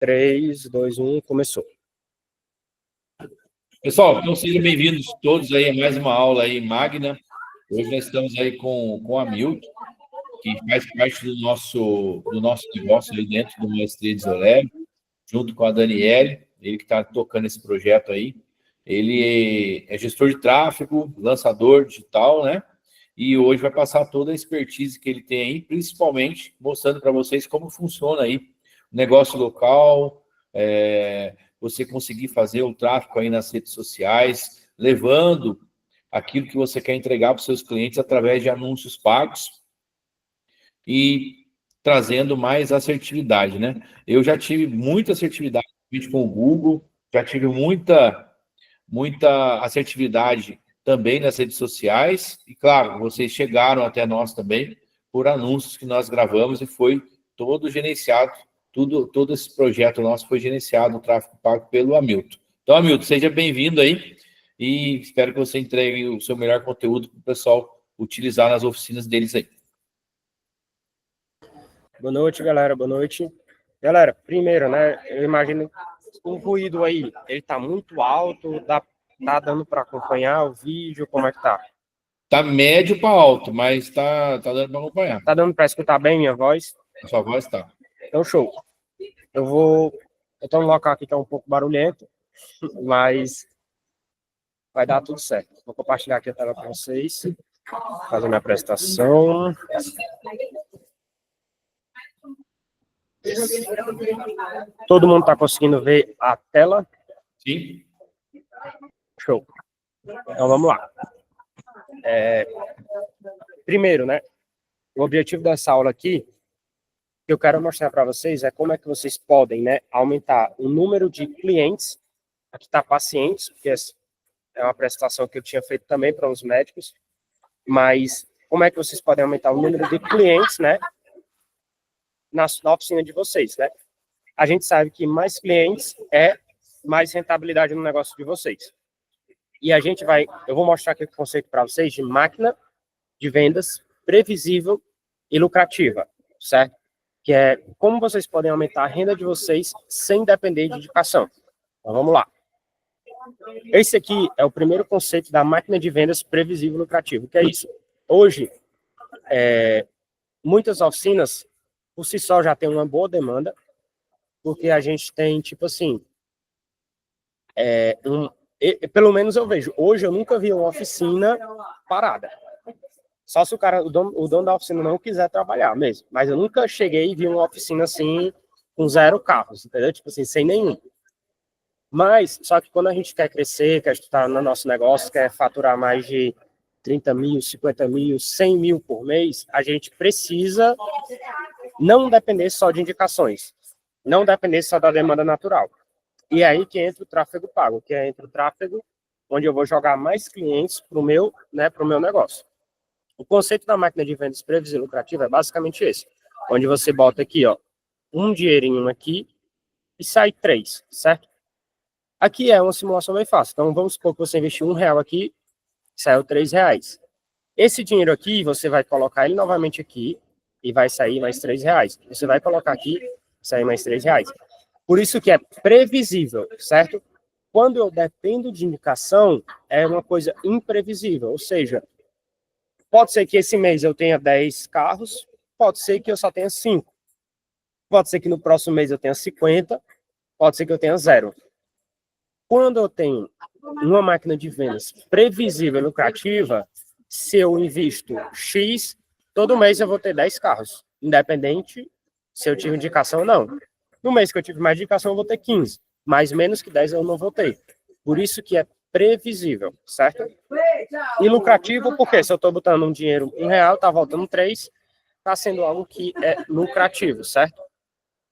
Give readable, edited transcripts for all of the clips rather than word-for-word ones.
3, 2, 1, começou. Pessoal, então sejam bem-vindos todos aí a mais uma aula aí magna. Hoje nós estamos aí com a Milton, que faz parte do nosso negócio aí dentro do Maestria de Zolero, junto com a Daniele, ele que está tocando esse projeto aí. Ele é gestor de tráfego, lançador digital, né? E hoje vai passar toda a expertise que ele tem aí, principalmente mostrando para vocês como funciona aí o negócio local, você conseguir fazer o tráfego aí nas redes sociais, levando aquilo que você quer entregar para os seus clientes através de anúncios pagos e trazendo mais assertividade, né? Eu já tive muita assertividade com o Google, já tive muita assertividade também nas redes sociais, e claro, vocês chegaram até nós também por anúncios que nós gravamos e foi todo gerenciado, todo esse projeto nosso foi gerenciado, o tráfego pago pelo Hamilton. Então, Hamilton, seja bem-vindo aí e espero que você entregue o seu melhor conteúdo para o pessoal utilizar nas oficinas deles aí. Boa noite, galera, boa noite. Galera, primeiro, né, eu imagino o ruído aí, ele tá muito alto, tá dando para acompanhar o vídeo, como é que tá? Tá médio para alto, mas tá dando para acompanhar. Tá dando para escutar bem minha voz? A sua voz tá. Então, show. Eu tô num local aqui que é um pouco barulhento, mas vai dar tudo certo. Vou compartilhar aqui a tela para vocês, fazer minha apresentação. Todo mundo tá conseguindo ver a tela? Sim. Show. Então, vamos lá. Primeiro, né, o objetivo dessa aula aqui, que eu quero mostrar para vocês, é como é que vocês podem, né, aumentar o número de clientes, aqui tá pacientes, porque é uma apresentação que eu tinha feito também para os médicos, mas como é que vocês podem aumentar o número de clientes, né, na oficina de vocês, né? A gente sabe que mais clientes é mais rentabilidade no negócio de vocês. E eu vou mostrar aqui o conceito para vocês de máquina de vendas previsível e lucrativa, certo? Que é como vocês podem aumentar a renda de vocês sem depender de indicação. Então, vamos lá. Esse aqui é o primeiro conceito da máquina de vendas previsível e lucrativa. O que é isso? Hoje, muitas oficinas, por si só, já tem uma boa demanda, porque a gente tem, tipo assim, pelo menos eu vejo, hoje eu nunca vi uma oficina parada. Só se o dono da oficina não quiser trabalhar mesmo. Mas eu nunca cheguei e vi uma oficina assim, com 0 carros, entendeu? Tipo assim, sem nenhum. Mas, só que quando a gente quer crescer, quer estar no nosso negócio, quer faturar mais de 30 mil, 50 mil, 100 mil por mês, a gente precisa não depender só de indicações, não depender só da demanda natural. E é aí que entra o tráfego pago, que entra o tráfego onde eu vou jogar mais clientes para o meu negócio. O conceito da máquina de vendas previsível e lucrativa é basicamente esse, onde você bota aqui, ó, um dinheirinho aqui e sai 3, certo? Aqui é uma simulação bem fácil. Então, vamos supor que você investiu R$1 aqui, saiu R$3. Esse dinheiro aqui, você vai colocar ele novamente aqui e vai sair mais R$3. Você vai colocar aqui, sair mais R$3. Por isso que é previsível, certo? Quando eu dependo de indicação, é uma coisa imprevisível. Ou seja, pode ser que esse mês eu tenha 10 carros, pode ser que eu só tenha 5. Pode ser que no próximo mês eu tenha 50, pode ser que eu tenha 0. Quando eu tenho uma máquina de vendas previsível e lucrativa, se eu invisto X, todo mês eu vou ter 10 carros, independente se eu tive indicação ou não. No mês que eu tive mais indicação, eu vou ter 15, mas menos que 10 eu não vou ter. Por isso que é previsível, certo? E lucrativo, porque se eu estou botando um dinheiro, R$1, tá voltando 3, está sendo algo que é lucrativo, certo?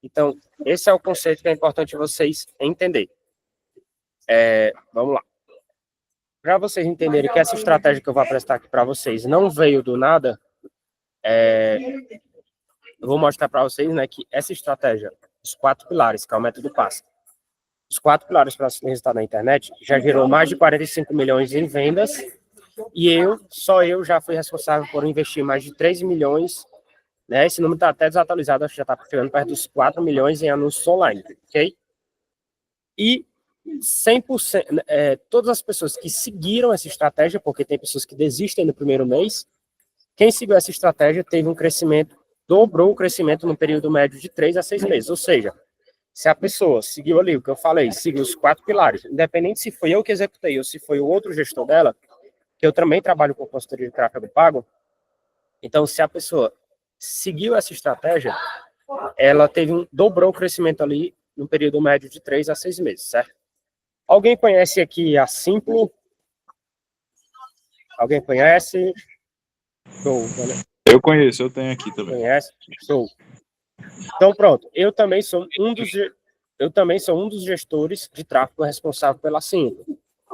Então, esse é o conceito que é importante vocês entenderem. Vamos lá. Para vocês entenderem que essa estratégia que eu vou apresentar aqui para vocês não veio do nada, eu vou mostrar para vocês, né, que essa estratégia, os 4 pilares, que é o método PASS, os 4 pilares para resultado na internet, já gerou mais de 45 milhões em vendas, e só eu já fui responsável por investir mais de 3 milhões né? Esse número está até desatualizado, acho que já está chegando perto dos 4 milhões em anúncios online, ok? E 100%, todas as pessoas que seguiram essa estratégia, porque tem pessoas que desistem no primeiro mês, quem seguiu essa estratégia teve um crescimento, dobrou o crescimento no período médio de 3 a 6 meses. Ou seja, se a pessoa seguiu ali o que eu falei, seguiu os 4 pilares, independente se foi eu que executei ou se foi o outro gestor dela, que eu também trabalho com consultoria de tráfego pago, então se a pessoa seguiu essa estratégia, ela dobrou o crescimento ali no período médio de 3 a 6 meses, certo? Alguém conhece aqui a Simplo? Alguém conhece? Show, né? Eu conheço, eu tenho aqui também. Conhece? Show. Então, pronto. Eu também sou um dos gestores de tráfego responsável pela Simplo.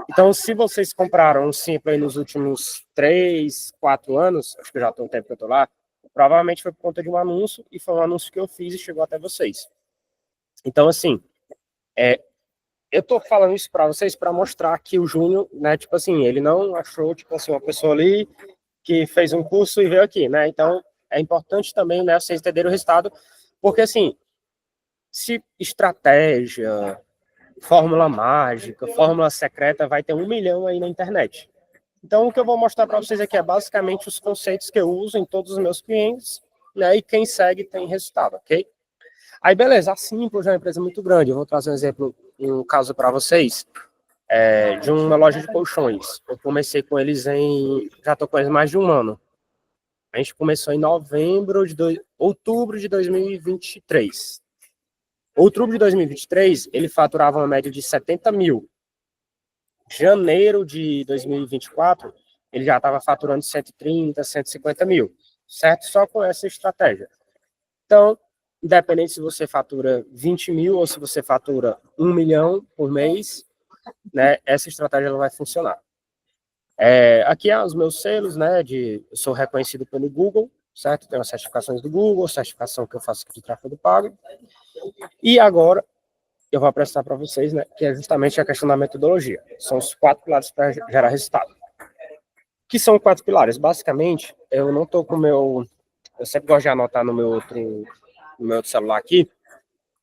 Então, se vocês compraram um Simplo aí nos últimos 3, 4 anos, acho que já tem um tempo que eu estou lá, provavelmente foi por conta de um anúncio, e foi um anúncio que eu fiz e chegou até vocês. Então, assim, eu tô falando isso para vocês para mostrar que o Júnior, né, tipo assim, ele não achou, tipo assim, uma pessoa ali que fez um curso e veio aqui, né? Então, é importante também, né, vocês entenderem o resultado, porque, assim, se estratégia, fórmula mágica, fórmula secreta, vai ter 1 milhão aí na internet. Então, o que eu vou mostrar para vocês aqui é basicamente os conceitos que eu uso em todos os meus clientes, né, e quem segue tem resultado, ok? Aí, beleza, a Simples é uma empresa muito grande. Eu vou trazer um exemplo, um caso para vocês, de uma loja de colchões. Eu comecei com eles já estou com eles mais de um ano. A gente começou em outubro de 2023. Outubro de 2023, ele faturava uma média de 70 mil. Janeiro de 2024, ele já estava faturando 130, 150 mil, certo? Só com essa estratégia. Então, independente se você fatura 20 mil ou se você fatura 1 milhão por mês, né, essa estratégia ela vai funcionar. Aqui os meus selos, né, eu sou reconhecido pelo Google, certo? Tenho as certificações do Google, certificação que eu faço de tráfego pago. E agora, eu vou apresentar para vocês, né, que é justamente a questão da metodologia. São os 4 pilares para gerar resultado. O que são 4 pilares? Basicamente, eu não estou com eu sempre gosto de anotar no meu outro celular aqui,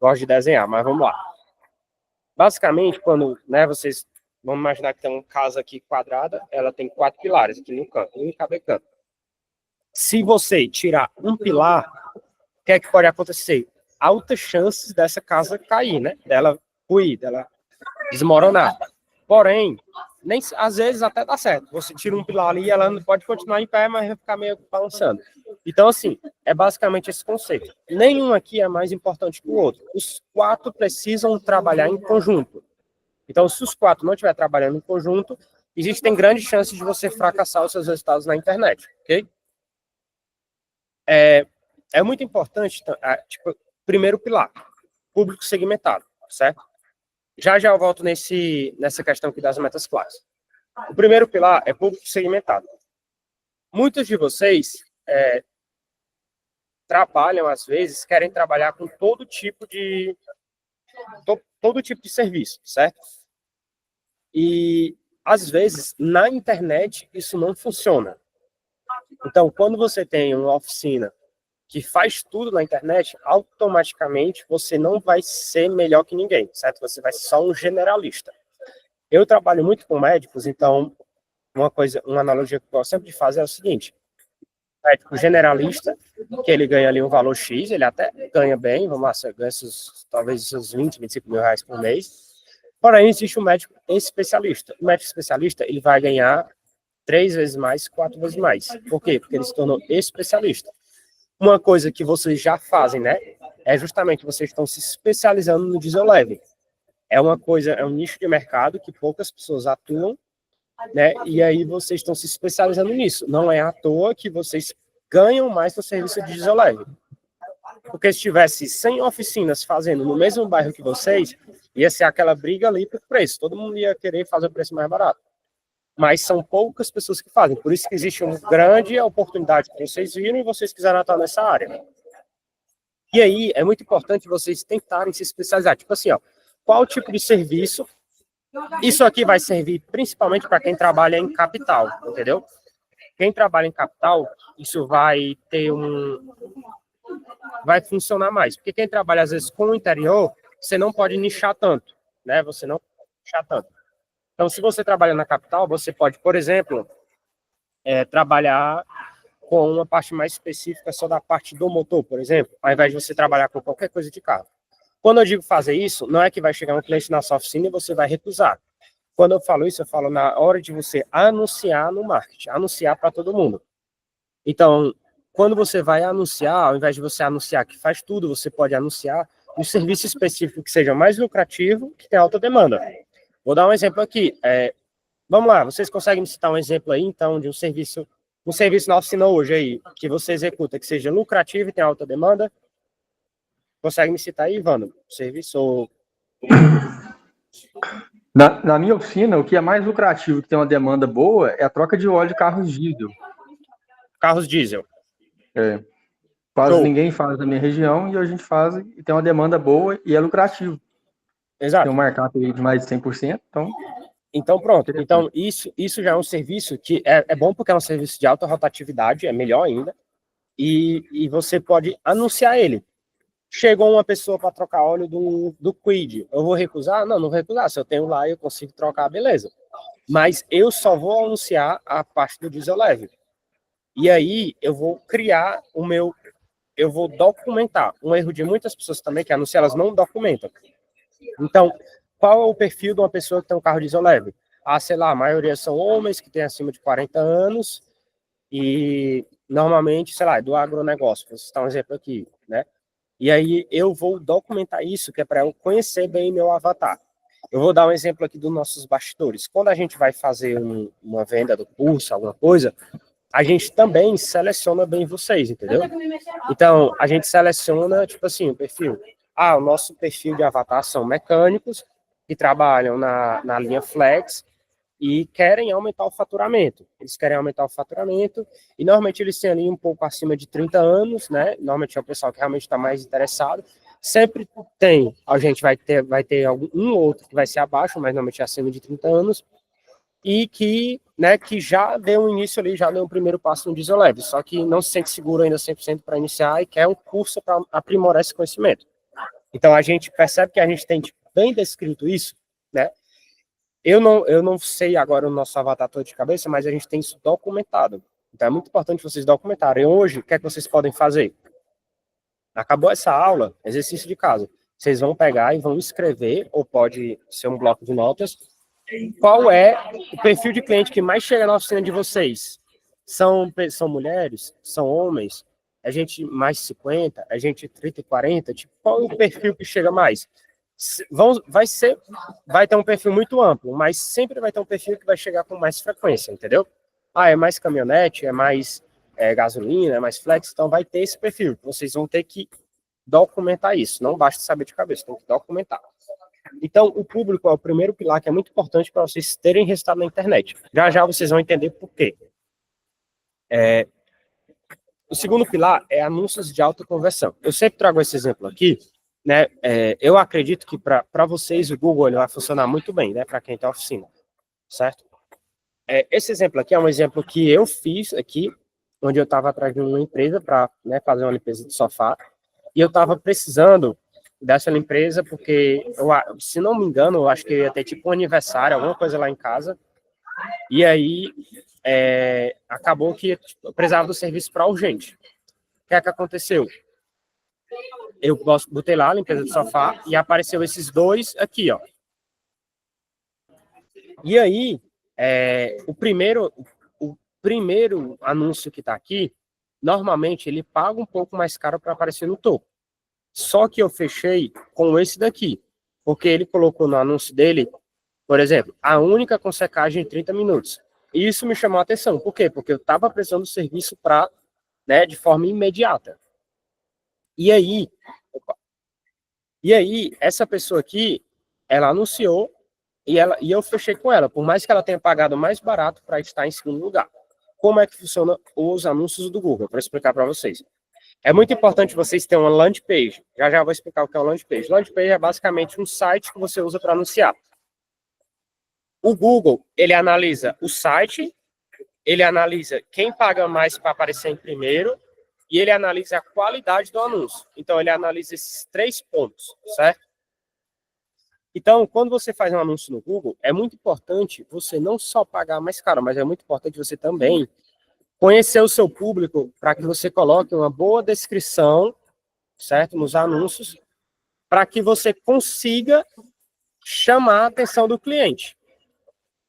gosto de desenhar, mas vamos lá. Basicamente, quando, né, vocês vamos imaginar que tem uma casa aqui quadrada, ela tem 4 pilares aqui no canto, um em cada canto. Se você tirar um pilar, o que é que pode acontecer? Altas chances dessa casa cair, né? Dela ruir, dela desmoronar. Porém, às vezes até dá certo. Você tira um pilar ali e ela pode continuar em pé, mas vai ficar meio balançando. Então, assim, é basicamente esse conceito. Nenhum aqui é mais importante que o outro. Os 4 precisam trabalhar em conjunto. Então, se os 4 não estiverem trabalhando em conjunto, existem grandes chances de você fracassar os seus resultados na internet, ok? É muito importante, tipo, primeiro pilar, público segmentado, certo? Já eu volto nessa questão aqui das metas claras. O primeiro pilar é público segmentado. Muitos de vocês trabalham, às vezes, querem trabalhar com todo tipo de serviço, certo? E, às vezes, na internet, isso não funciona. Então, quando você tem uma oficina que faz tudo na internet, automaticamente você não vai ser melhor que ninguém, certo? Você vai ser só um generalista. Eu trabalho muito com médicos, então uma analogia que eu gosto sempre de fazer é o seguinte: médico generalista, que ele ganha ali um valor X, ele até ganha bem, vamos lá, você ganha talvez uns 20, 25 mil reais por mês. Porém, existe um médico especialista. O médico especialista, ele vai ganhar 3 vezes mais, 4 vezes mais. Por quê? Porque ele se tornou especialista. Uma coisa que vocês já fazem, né? É justamente vocês estão se especializando no diesel leve. É um nicho de mercado que poucas pessoas atuam, né? E aí vocês estão se especializando nisso. Não é à toa que vocês ganham mais no serviço de diesel leve. Porque se tivesse 100 oficinas fazendo no mesmo bairro que vocês, ia ser aquela briga ali por preço. Todo mundo ia querer fazer o preço mais barato. Mas são poucas pessoas que fazem. Por isso que existe uma grande oportunidade que vocês viram e vocês quiserem atuar nessa área. E aí, é muito importante vocês tentarem se especializar. Tipo assim, ó, qual tipo de serviço? Isso aqui vai servir principalmente para quem trabalha em capital, entendeu? Quem trabalha em capital, isso vai ter vai funcionar mais. Porque quem trabalha, às vezes, com o interior, você não pode nichar tanto, né? Você não pode nichar tanto. Então, se você trabalha na capital, você pode, por exemplo, trabalhar com uma parte mais específica só da parte do motor, por exemplo, ao invés de você trabalhar com qualquer coisa de carro. Quando eu digo fazer isso, não é que vai chegar um cliente na sua oficina e você vai recusar. Quando eu falo isso, eu falo na hora de você anunciar no marketing, anunciar para todo mundo. Então, quando você vai anunciar, ao invés de você anunciar que faz tudo, você pode anunciar um serviço específico que seja mais lucrativo, que tem alta demanda. Vou dar um exemplo aqui. Vamos lá, vocês conseguem me citar um exemplo aí, então, de um serviço na oficina hoje aí, que você executa, que seja lucrativo e tem alta demanda? Consegue me citar aí, Ivano? Serviço... Na minha oficina, o que é mais lucrativo, que tem uma demanda boa, é a troca de óleo de carros diesel. Carros diesel. Quase ninguém faz na minha região e a gente faz e tem uma demanda boa e é lucrativo. Exato. Tem um mercado aí de mais de 100%, Então, pronto. Então, isso já é um serviço que é bom porque é um serviço de alta rotatividade, é melhor ainda, e você pode anunciar ele. Chegou uma pessoa para trocar óleo do Quid. Eu vou recusar? Não, não vou recusar. Se eu tenho lá, eu consigo trocar, beleza. Mas eu só vou anunciar a parte do diesel leve. E aí, eu vou criar eu vou documentar. Um erro de muitas pessoas também que anunciam, elas não documentam. Então, qual é o perfil de uma pessoa que tem um carro diesel leve? Sei lá, a maioria são homens que têm acima de 40 anos e normalmente, sei lá, é do agronegócio. Vou citar um exemplo aqui, né? E aí eu vou documentar isso, que é para eu conhecer bem meu avatar. Eu vou dar um exemplo aqui dos nossos bastidores. Quando a gente vai fazer uma venda do curso, alguma coisa, a gente também seleciona bem vocês, entendeu? Então, a gente seleciona, tipo assim, o perfil. O nosso perfil de avatar são mecânicos que trabalham na linha Flex e querem aumentar o faturamento. Eles querem aumentar o faturamento e normalmente eles têm ali um pouco acima de 30 anos, né? Normalmente é o pessoal que realmente está mais interessado. Sempre tem, a gente vai ter um ou outro que vai ser abaixo, mas normalmente é acima de 30 anos, e que já deu um início ali, já deu um primeiro passo no diesel leve, só que não se sente seguro ainda 100% para iniciar e quer um curso para aprimorar esse conhecimento. Então a gente percebe que a gente tem bem descrito isso, né? Eu não sei agora o nosso avatar todo de cabeça, mas a gente tem isso documentado. Então é muito importante vocês documentarem. Hoje, o que é que vocês podem fazer? Acabou essa aula, exercício de casa. Vocês vão pegar e vão escrever, ou pode ser um bloco de notas, qual é o perfil de cliente que mais chega na oficina de vocês? São mulheres? São homens? É gente mais de 50? É gente 30 e 40? Tipo, qual é o perfil que chega mais? Vai ter um perfil muito amplo, mas sempre vai ter um perfil que vai chegar com mais frequência, entendeu? É mais caminhonete, é mais gasolina, é mais flex, então vai ter esse perfil. Vocês vão ter que documentar isso, não basta saber de cabeça, tem que documentar. Então, o público é o primeiro pilar que é muito importante para vocês terem resultado na internet. Já já vocês vão entender por quê. O segundo pilar é anúncios de alta conversão. Eu sempre trago esse exemplo aqui, né? Eu acredito que para vocês o Google ele vai funcionar muito bem, né? Para quem tem oficina, certo? Esse exemplo aqui é um exemplo que eu fiz aqui, onde eu estava atrás de uma empresa para fazer uma limpeza de sofá, e eu estava precisando dessa limpeza porque, se não me engano, eu acho que ia ter tipo um aniversário, alguma coisa lá em casa, e aí acabou que eu precisava do serviço para urgente. O que é que aconteceu? Eu botei lá a limpeza de sofá e apareceu esses dois aqui, ó. E aí, o primeiro anúncio que está aqui, normalmente ele paga um pouco mais caro para aparecer no topo. Só que eu fechei com esse daqui, porque ele colocou no anúncio dele, por exemplo, a única com secagem em 30 minutos. E isso me chamou a atenção. Por quê? Porque eu estava precisando do serviço de forma imediata. E aí, essa pessoa aqui, ela anunciou e eu fechei com ela, por mais que ela tenha pagado mais barato para estar em segundo lugar. Como é que funciona os anúncios do Google? Para explicar para vocês. É muito importante vocês terem uma landing page. Já vou explicar o que é uma landing page. Landing page é basicamente um site que você usa para anunciar. O Google, ele analisa o site, ele analisa quem paga mais para aparecer em primeiro e ele analisa a qualidade do anúncio. Então, ele analisa esses 3 pontos, certo? Então, quando você faz um anúncio no Google, é muito importante você não só pagar mais caro, mas é muito importante você também conhecer o seu público para que você coloque uma boa descrição, certo? Nos anúncios, para que você consiga chamar a atenção do cliente,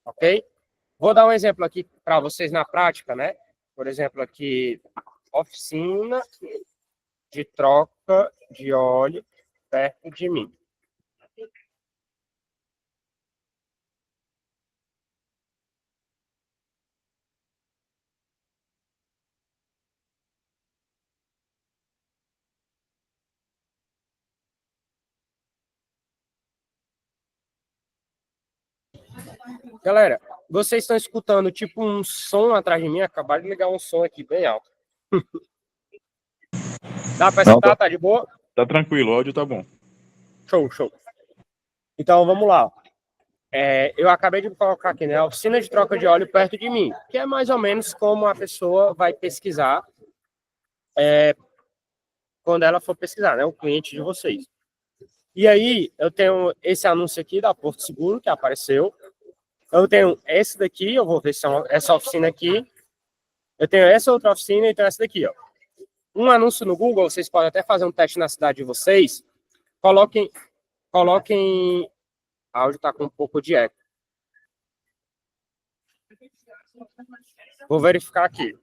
ok? Vou dar um exemplo aqui para vocês na prática, né? Por exemplo, aqui, oficina de troca de óleo perto de mim. Galera, vocês estão escutando tipo um som atrás de mim? Acabaram de ligar um som aqui bem alto. Dá para escutar? Tá de boa? Tá tranquilo, o áudio tá bom. Show, show. Então, vamos lá. Eu acabei de colocar aqui, né? Oficina de troca de óleo perto de mim, que é mais ou menos como a pessoa vai pesquisar quando ela for pesquisar, né? O cliente de vocês. E aí, eu tenho esse anúncio aqui da Porto Seguro, que apareceu. Eu tenho esse daqui, eu vou ver se é essa oficina aqui. Eu tenho essa outra oficina e tenho essa daqui, ó. Um anúncio no Google, vocês podem até fazer um teste na cidade de vocês. Coloquem... O áudio tá com um pouco de eco. Vou verificar aqui.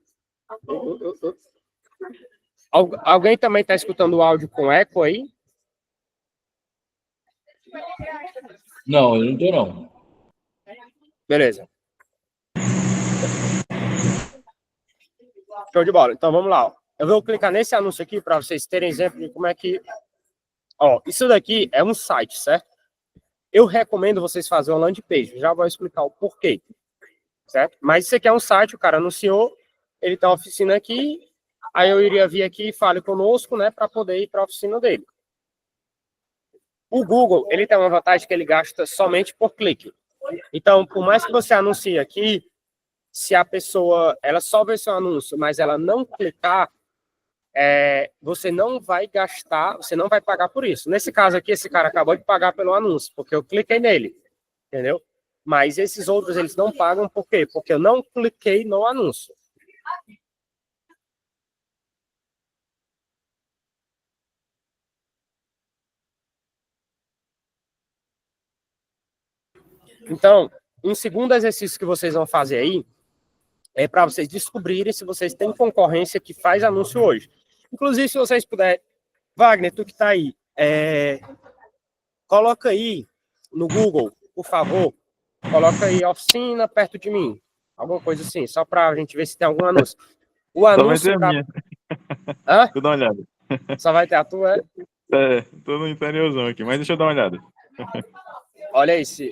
Alguém também está escutando o áudio com eco aí? Não, eu não tô, não. Beleza. Show de bola. Então, vamos lá. Ó. Eu vou clicar nesse anúncio aqui para vocês terem exemplo de como é que... Ó, isso daqui é um site, certo? Eu recomendo vocês fazerem uma landing page. Já vou explicar o porquê. Certo? Mas isso aqui é um site, o cara anunciou, ele tem uma oficina aqui, aí eu iria vir aqui e fale conosco, né, para poder ir para a oficina dele. O Google, ele tem uma vantagem que ele gasta somente por clique. Então, por mais que você anuncie aqui, se a pessoa, ela só vê seu anúncio, mas ela não clicar, você não vai gastar, você não vai pagar por isso. Nesse caso aqui, esse cara acabou de pagar pelo anúncio, porque eu cliquei nele, entendeu? Mas esses outros, eles não pagam, por quê? Porque eu não cliquei no anúncio. Então, um segundo exercício que vocês vão fazer aí é para vocês descobrirem se vocês têm concorrência que faz anúncio hoje. Inclusive, se vocês puderem, Wagner, tu que está aí, coloca aí no Google, por favor, coloca aí oficina perto de mim, alguma coisa assim, só para a gente ver se tem algum anúncio. O anúncio... Só vai ter a minha. Hã? Deixa eu dar uma olhada. Só vai ter a tua, Tô no interiorzão aqui, mas deixa eu dar uma olhada. Olha aí, se...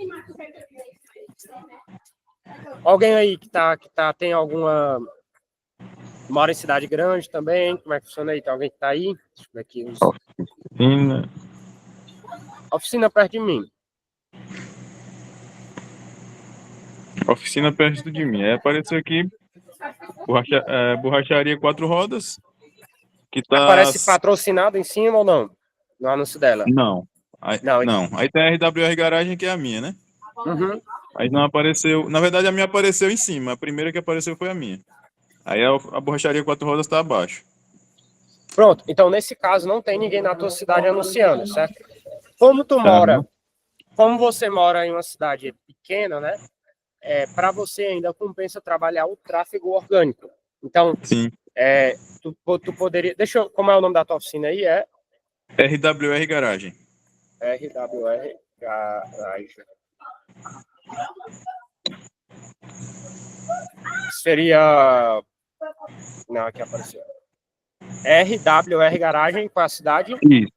Alguém aí que tem alguma... Mora em cidade grande também, como é que funciona aí? Tem alguém que tá aí? Deixa eu ver aqui. Oficina. Oficina perto de mim. Oficina perto de mim. Aí apareceu aqui borracharia 4 rodas. Que tá... Aparece patrocinado em cima ou não? No anúncio dela? Não. Aí, Não. não. Aí tem a RWR Garagem, que é a minha, né? Uhum. Aí não apareceu... Na verdade, a minha apareceu em cima. A primeira que apareceu foi a minha. Aí a borracharia 4 rodas tá abaixo. Pronto. Então, nesse caso, não tem ninguém na tua cidade anunciando, certo? Como tu mora... Como você mora em uma cidade pequena, né? Para você ainda compensa trabalhar o tráfego orgânico. Então, sim. Tu poderia... Como é o nome da tua oficina aí? RWR Garagem. RWR Garagem. Seria... Não, aqui apareceu. RWR Garagem, qual é a cidade? Isso.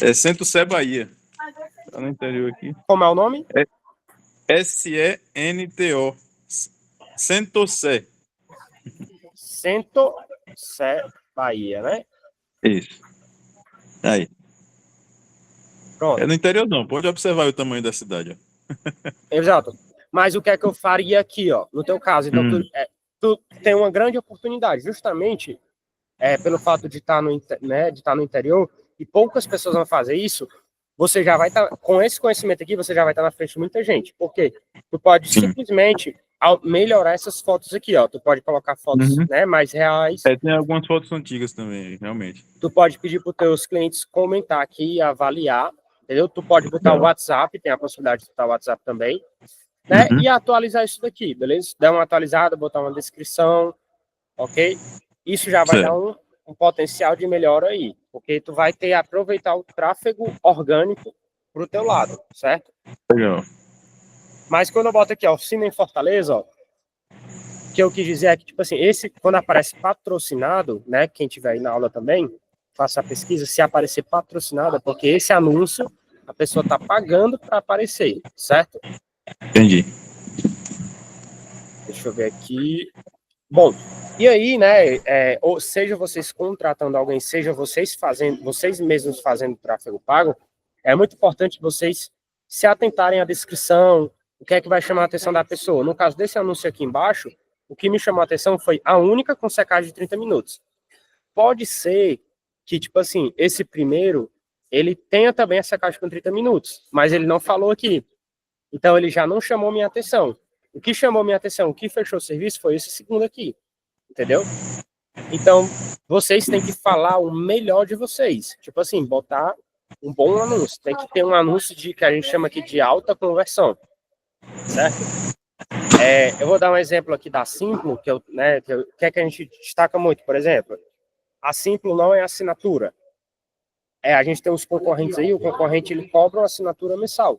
É Centro Sé, Bahia. Tá no interior aqui. Como é o nome? SENTO. Centro Sé. Centro Sé, Bahia, né? Isso. Aí. Pronto. É no interior não, pode observar o tamanho da cidade. Ó. Exato. Mas o que é que eu faria aqui, ó? No teu caso, então tu tem uma grande oportunidade, justamente pelo fato de estar de estar no interior, e poucas pessoas vão fazer isso, você já vai estar, com esse conhecimento aqui, você já vai estar na frente de muita gente. Por quê? Tu pode simplesmente melhorar essas fotos aqui, ó. Tu pode colocar fotos, Uhum. mais reais. Tem algumas fotos antigas também, realmente. Tu pode pedir para os teus clientes comentar aqui, avaliar, entendeu? Tu pode botar o WhatsApp, tem a possibilidade de botar o WhatsApp também, né? Uhum. E atualizar isso daqui, beleza? Dar uma atualizada, botar uma descrição, ok? Isso já vai dar um potencial de melhora aí, porque tu vai ter aproveitar o tráfego orgânico pro teu lado, certo? Legal. Mas quando eu boto aqui, ó, oficina em Fortaleza, ó, o que eu quis dizer é que, tipo assim, quando aparece patrocinado, né, quem tiver aí na aula também, faça a pesquisa, se aparecer patrocinado, é porque esse anúncio, a pessoa tá pagando para aparecer, certo? Entendi. Deixa eu ver aqui. Bom, e aí, né, ou seja vocês contratando alguém, seja vocês mesmos fazendo tráfego pago, é muito importante vocês se atentarem à descrição, o que é que vai chamar a atenção da pessoa. No caso desse anúncio aqui embaixo, o que me chamou a atenção foi a única com secagem de 30 minutos. Pode ser que, tipo assim, esse primeiro, ele tenha também a secagem com 30 minutos, mas ele não falou aqui. Então, ele já não chamou minha atenção. O que chamou minha atenção, o que fechou o serviço foi esse segundo aqui, entendeu? Então, vocês têm que falar o melhor de vocês. Tipo assim, botar um bom anúncio. Tem que ter um anúncio que a gente chama aqui de alta conversão, certo? Eu vou dar um exemplo aqui da Simplo, que é que a gente destaca muito, por exemplo. A Simplo não é assinatura. A gente tem os concorrentes aí, o concorrente ele cobra uma assinatura mensal.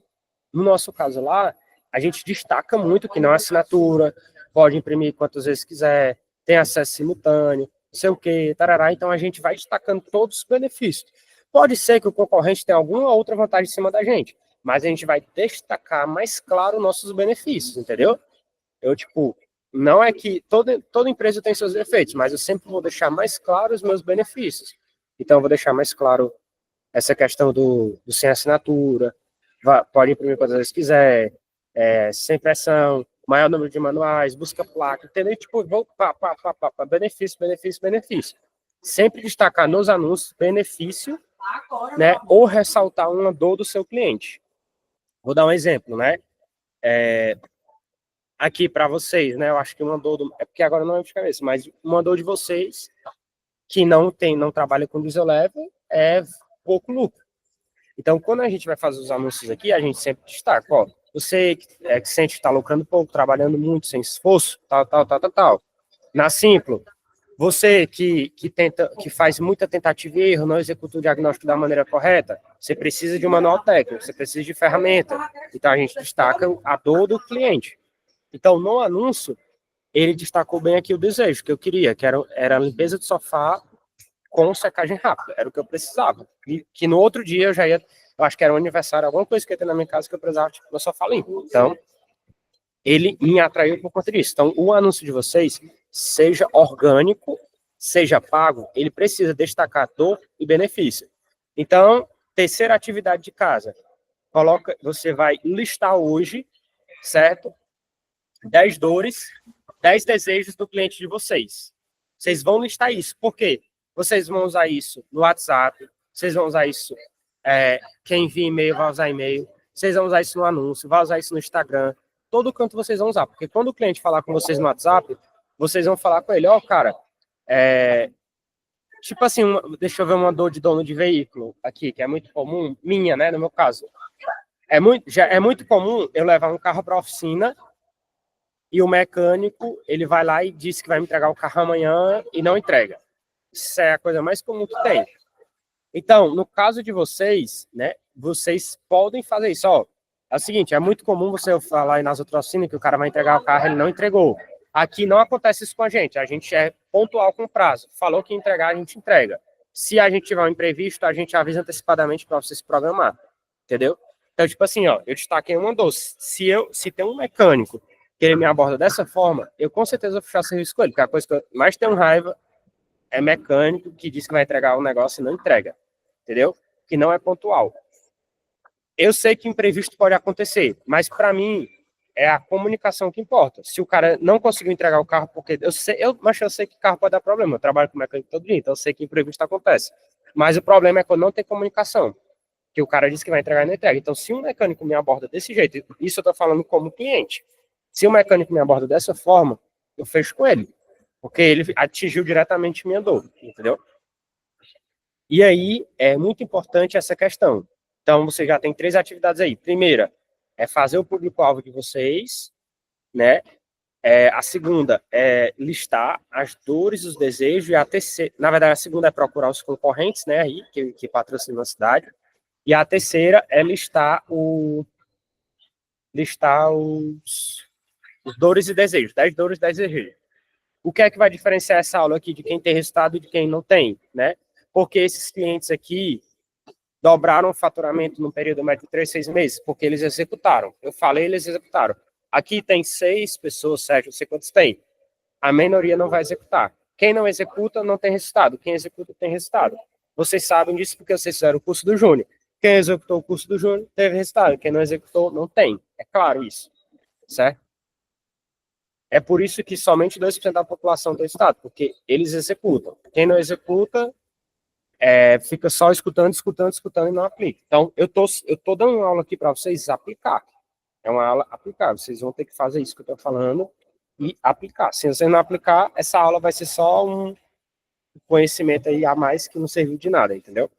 No nosso caso lá, a gente destaca muito que não é assinatura, pode imprimir quantas vezes quiser, tem acesso simultâneo, não sei o quê, tarará. Então a gente vai destacando todos os benefícios. Pode ser que o concorrente tenha alguma outra vantagem em cima da gente, mas a gente vai destacar mais claro nossos benefícios, entendeu? Não é que toda empresa tem seus defeitos, mas eu sempre vou deixar mais claro os meus benefícios. Então eu vou deixar mais claro essa questão do sem assinatura, pode imprimir quantas vezes quiser, sem pressão, maior número de manuais, busca placa, entendeu? Vou benefício, benefício, benefício. Sempre destacar nos anúncios benefício, né? Ou ressaltar uma dor do seu cliente. Vou dar um exemplo, né? Aqui para vocês, né? Eu acho que uma dor é porque agora não é de cabeça, mas uma dor de vocês que não trabalha com diesel leve é pouco lucro. Então, quando a gente vai fazer os anúncios aqui, a gente sempre destaca, ó, você que sente que está lucrando pouco, trabalhando muito, sem esforço, tal. Na Simplo, você que faz muita tentativa e erro, não executa o diagnóstico da maneira correta, você precisa de um manual técnico, você precisa de ferramenta. Então, a gente destaca a dor do cliente. Então, no anúncio, ele destacou bem aqui o desejo que eu queria, que era a limpeza de sofá com secagem rápida, era o que eu precisava. E que no outro dia eu já ia, eu acho que era um aniversário, alguma coisa que ia ter na minha casa que eu precisava, tipo, meu sofá limpo. Então, ele me atraiu por conta disso. Então, o anúncio de vocês, seja orgânico, seja pago, ele precisa destacar dor e benefício. Então, terceira atividade de casa. Você vai listar hoje, certo? 10 dores, 10 desejos do cliente de vocês. Vocês vão listar isso. Por quê? Vocês vão usar isso no WhatsApp, vocês vão usar isso, quem envia e-mail vai usar e-mail, vocês vão usar isso no anúncio, vai usar isso no Instagram, todo canto vocês vão usar, porque quando o cliente falar com vocês no WhatsApp, vocês vão falar com ele, ó, cara, tipo assim, deixa eu ver uma dor de dono de veículo aqui, que é muito comum, minha, né, no meu caso. É muito comum eu levar um carro para a oficina e o mecânico, ele vai lá e diz que vai me entregar o carro amanhã e não entrega. Isso é a coisa mais comum que tem. Então, no caso de vocês, né, vocês podem fazer isso. Ó, é o seguinte, é muito comum você falar aí nas outras oficinas que o cara vai entregar o carro e ele não entregou. Aqui não acontece isso com a gente é pontual com prazo. Falou que entregar, a gente entrega. Se a gente tiver um imprevisto, a gente avisa antecipadamente para você se programar, entendeu? Então, tipo assim, ó, eu destaquei uma dose. Se tem um mecânico que ele me aborda dessa forma, eu com certeza vou fechar serviço com ele, porque a coisa que eu mais tenho raiva é mecânico que diz que vai entregar um negócio e não entrega, entendeu? Que não é pontual. Eu sei que imprevisto pode acontecer, mas para mim, é a comunicação que importa. Se o cara não conseguiu entregar o carro, porque mas eu sei que carro pode dar problema, eu trabalho com mecânico todo dia, então eu sei que imprevisto acontece. Mas o problema é quando não tem comunicação, que o cara disse que vai entregar e não entrega. Então, se um mecânico me aborda desse jeito, isso eu estou falando como cliente, se o mecânico me aborda dessa forma, eu fecho com ele, porque ele atingiu diretamente minha dor, entendeu? E aí, é muito importante essa questão. Então, você já tem 3 atividades aí. Primeira, é fazer o público-alvo de vocês, né? A segunda é listar as dores, os desejos, e a terceira, na verdade, a segunda é procurar os concorrentes, né, aí, que patrocinam a cidade, e a terceira é listar os dores e desejos, 10 dores, 10 desejos. O que é que vai diferenciar essa aula aqui de quem tem resultado e de quem não tem, né? Porque esses clientes aqui dobraram o faturamento no período médio de 3, 6 meses, porque eles executaram. Eu falei, eles executaram. Aqui tem 6 pessoas, 7, não sei quantos tem. A minoria não vai executar. Quem não executa não tem resultado. Quem executa tem resultado. Vocês sabem disso porque vocês fizeram o curso do Júnior. Quem executou o curso do Júnior teve resultado. Quem não executou não tem. É claro isso. Certo? É por isso que somente 2% da população tem resultado, porque eles executam. Quem não executa fica só escutando e não aplica. Então, eu tô dando uma aula aqui para vocês aplicar. É uma aula aplicável. Vocês vão ter que fazer isso que eu estou falando e aplicar. Se você não aplicar, essa aula vai ser só um conhecimento aí a mais que não serviu de nada, entendeu?